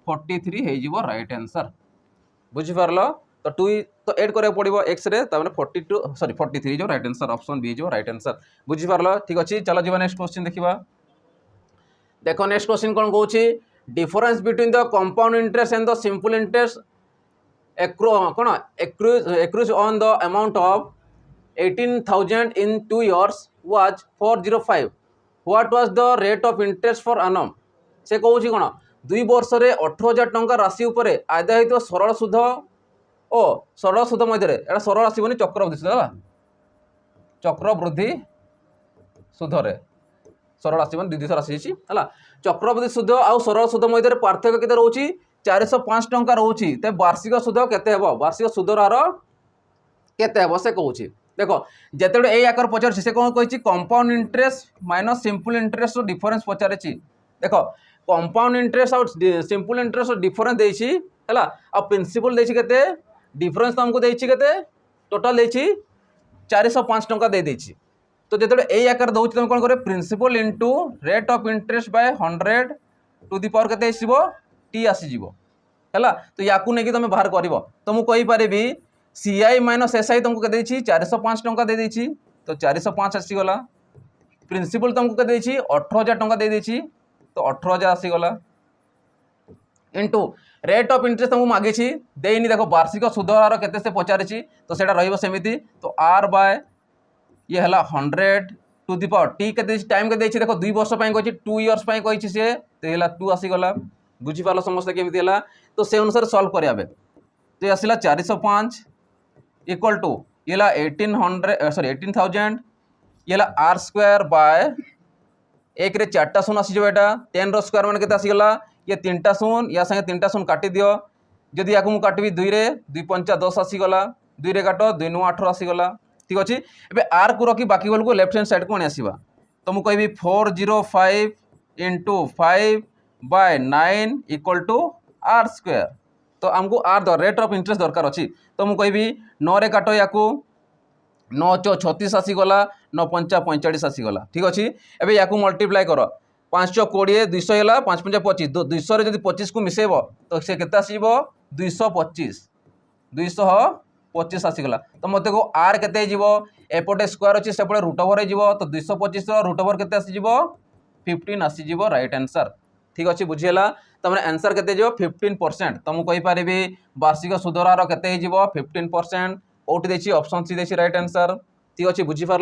43 हे जिवो राइट आंसर बुझी पारलो तो 2 तो ऐड करा पड़ो एक्स रे तार 42 सॉरी 43 जो राइट आंसर ऑप्शन बी जो राइट आंसर बुझी पारल ठीक अच्छे। चलो जी नेक्स्ट क्वेश्चन देखा देखो नेक्स्ट क्वेश्चन कौन कौन difference between the compound interest and the simple interest accrues on the amount of 18,000 in 2 years was 405. What was the rate of interest for annum? से कहूँ कौन 2 वर्ष रे 18,000 टंका राशि उपर आदाय होता सरल सुध ओ सरल सुध मध्य एटा सरल आसबनी चक्रवृद्धि सुध है चक्रवृद्धि सुधरे सरल आसबनी द्वितीय थर आसी है चक्रवृद्धि सुध आउ सरल सुध मध्य पार्थक्य केते रोची 405 टंका रोची ते वार्षिक सुध केते हेबो वार्षिक सुधर हार केते हेबो से कहूँ देखो जिते ए आकर पचार से कौन कही compound interest minus simple interest difference पचारे देखो कंपाउंड इंटरेस्ट और सिंपल इंटरेस्ट डिफरेंस देछि है आ प्रिंसिपल देछि केते डिफरेंस तुमको देछि केते टोटल देछि 405 टंका दे देछि तो जिते ए आकार दउछि तुम कौन करे principal into rate of interest by 100 to the power केते आसीबो टी आसीजिवो है तो या तुम बाहर कर तो मुझे कहीपरि सीआई माइनस एसआई तुमको के 405 टंका दे देछि तो 405 आसीगला प्रिंसिपल तुमको के 18,000 टंका दे देछि तो 18,000 आसीगला इंटू रेट ऑफ इंटरेस्ट तुमको मागी देनी देखो वार्षिक सुध हार केते से पचारि तो सेटा रहिबो सेमिति तो आर बाय ये है 100 टू दी पावर टी के टाइम के देखो 2 वर्ष कही 2 इयर्स कही सी तो ये 2 आसीगला बुझीपार समस्त केमी है तो से अनुसार सल्व करेंगे तो आसला 405 इक्वल टू ये 18,000 ये आर स्क्वायर बाय एक रे 4टा शून्य आसीजो एटा 10 रो स्क्वायर मान केते आसीगला ये 3टा शून्य या संगे 3टा शून्य काटी दियो जदि याकू मु काटबी 2 रे 2 5 10 आसीगला 2 रे काट 2 9 18 आसीगला ठीक अच्छे एबे आर को रखी बाकी बेल को लेफ्ट हैंड साइड को आनी आसीबा तो मु कहबी 405 into 5 by 9 equal to R square तो आमको आर रेट ऑफ इंटरेस्ट दरकार अच्छी तो मुझे कहबी 9 रे काट या 9 चौ 36 आसीगला 9 5 45 आसीगला ठीक अच्छे एबे या मल्टीप्लाई कर 5 चौ 20 200 है 5 5 25 200 रे जब 25 को मिसेब तो से केते आसीबो 225 225 आसीगला तो मत को आर केते जीवो एपटे स्क्वायर अच्छी सेपटे रूट ओवर हो तो 225 रूट ओवर केते आसीजिवो 15 आसीजिवो राइट आंसर ठीक अच्छे बुझीगला तुम आंसर केते 15% तो मुझे कहीपरि वार्षिक सुधर हार केते 15% ओटी देछि ऑप्शन सी देछि राइट आंसर ठीक अच्छे बुझीपार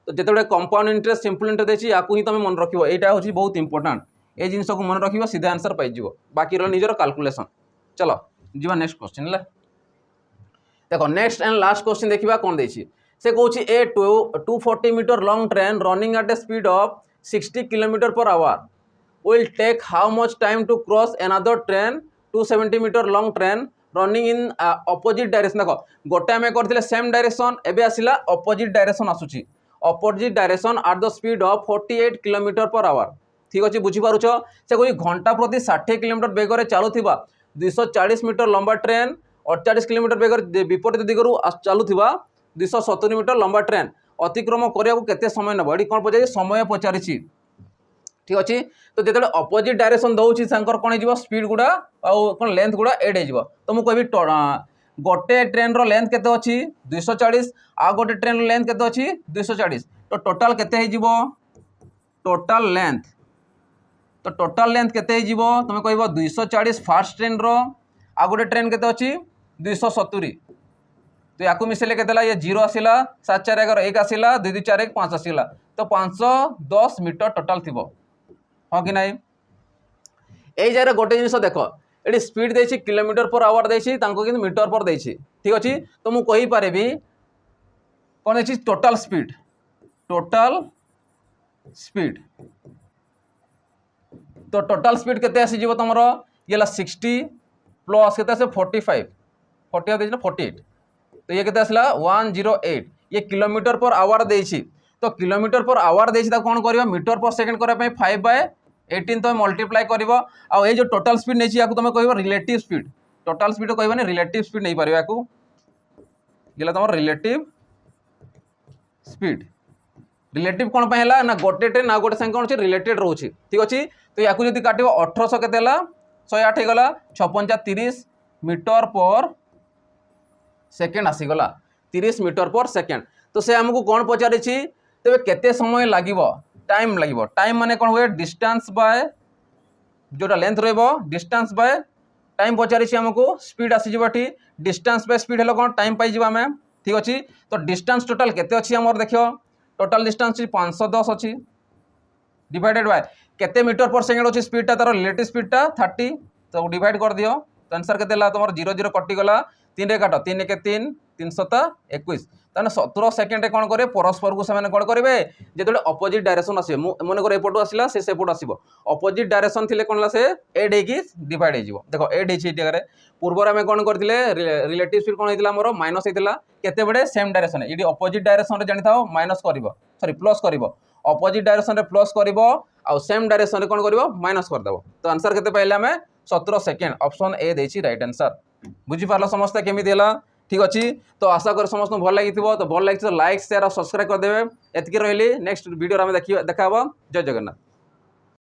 तो जिते कंपाउंड इंटरेस्ट सिंपल इंटरेस्ट देछि या ही तुम मन रखियो एटा होछि बहुत इंपोर्टेंट ए जिनस को मन रखियो सीधा आंसर पाइजिवो बाकी निजर कैलकुलेशन चलो जीवा नेक्स्ट क्वेश्चन है देखो नेक्स्ट एंड लास्ट क्वेश्चन देखा कौन देछि से कहूँ a 240 metre long train running at a speed of 60 kilometre per hour will take how much time to cross another train 270 meter long train running in opposite direction देखो गोटे आम करथिले same direction एबे आसिला opposite direction आसुची opposite direction at the speed of 48 kilometre per our ठीक अच्छे बुझी पारुछ से कोई घंटा प्रति 60 किलोमीटर बेगर चलुथिबा 240 मीटर लंबा ट्रेन 48 किलोमीटर बेगर विपरीत दिगरु चलुथिबा 270 मीटर लंबा ट्रेन अतिक्रम करिया केते समय नबो एडी कोन पचारि समय पचारिछि ठीक अच्छे तो जो अपोजिट डायरेक्शन दौर कौन हो स्पीड गुड़ा कौन लेंथ गुड़ा एड हो तो मुझे कहबी गोटे ट्रेन रो लेंथ केते अच्छी 240 आ गोटे ट्रेन लेंथ केते अच्छी 240 तो टोटाल केते हो टोटाल लेंथ केते हो तुम कह 240 फास्ट ट्रेन रो आ गोटे ट्रेन केते अच्छी 270 तो या मिसेले केते ये 0 आसला 7 4 11 1 आसला 2 2 4 1 5 आसला तो 510 मीटर टोटाल थी हाँ कि नहीं यही जगह गोटे जिन देख ये स्पीड देछि किलोमीटर पर आवर देछि तांको किंतु मीटर पर देछि ठीक अच्छे तो मुझे कहीपरि कौन देछि टोटाल स्पीड तो टोटाल स्पीड केते आसीजिवो तमरो ये 60 प्लस केते आसे 45 40 ना 48 तो ये केते आसला 108 ये किलोमीटर पर आवर देछि तो किलोमीटर पर आवर देछि कौन कर मीटर पर सेकेंड करने 5/18 तुम मल्टीप्लाई कर ये जो टोटाल स्पीड नहीं तुम कह रिलेटिव स्पीड टोटाल स्पीड कहबानी रिलेटिव स्पीड नहीं पार ये तुम रिलेटिव स्पीड रिलेटिव कौन है ना गोटे ट्रेन ना गोटे संगे कौन रिलेटेड रोचे ठीक अच्छे तो या काट 1800 के 108 गला 6 5 30 मीटर पर सेकेंड आसीगला 30 मीटर पर सेकेंड। तो से आमको कौन पचारि तेरे केते समय लगे टाइम माने कौन हुए डिस्टेंस बाय जोटा लेंथ रहिबो डिस्टेंस बाय टाइम पचारि आमको स्पीड आसीजी डिस्टेंस बाय स्पीड हेलो कौन टाइम पाई आम ठीक अच्छे। तो डिस्टेंस टोटाल केते अच्छी आमर देख टोटाल डिस्टेंस 510 अच्छी डिवाइडेड बाय केते मीटर पर सेकेंड अच्छी स्पीडटा तार रिलेटिव स्पीडटा 30 तो डिवाइड कर दियो तो आंसर केते तुम 0 0 कटिगला 3 रे काट 3 के 3 321 ताने 17 सेकेंड कौन करे परस्पर को से कौन करेंगे जो अपोजिट डायरेक्शन आसे मन कर एपटू आसला से सेपटू आसो अपोजिट डायरेक्शन थी कौन से एड हो डिवाइड हो देख एड हो पूर्वर आम कौन करते रिलेटिव स्पीड कौन होता मोर माइनस होता केते बड़े सेम डायरेक्शन ये अपोजिट डायरेक्शन जानी था माइनस कर सॉरी प्लस कर अपोजिट डायरेक्शन प्लस कर सेम डायरेक्शन कौन कर माइनस करदेव। तो आंसर केते पाइले आम 17 सेकेंड ऑप्शन ए देछि राइट आंसर। बुझीपार समस्ते केमी ठीक अच्छी। तो आशा कर समस्त भल लगी तो भल लगी तो लाइक शेयर और सब्सक्राइब करदे। एतिकी रही नेक्स्ट वीडियो देखा जय जगन्नाथ।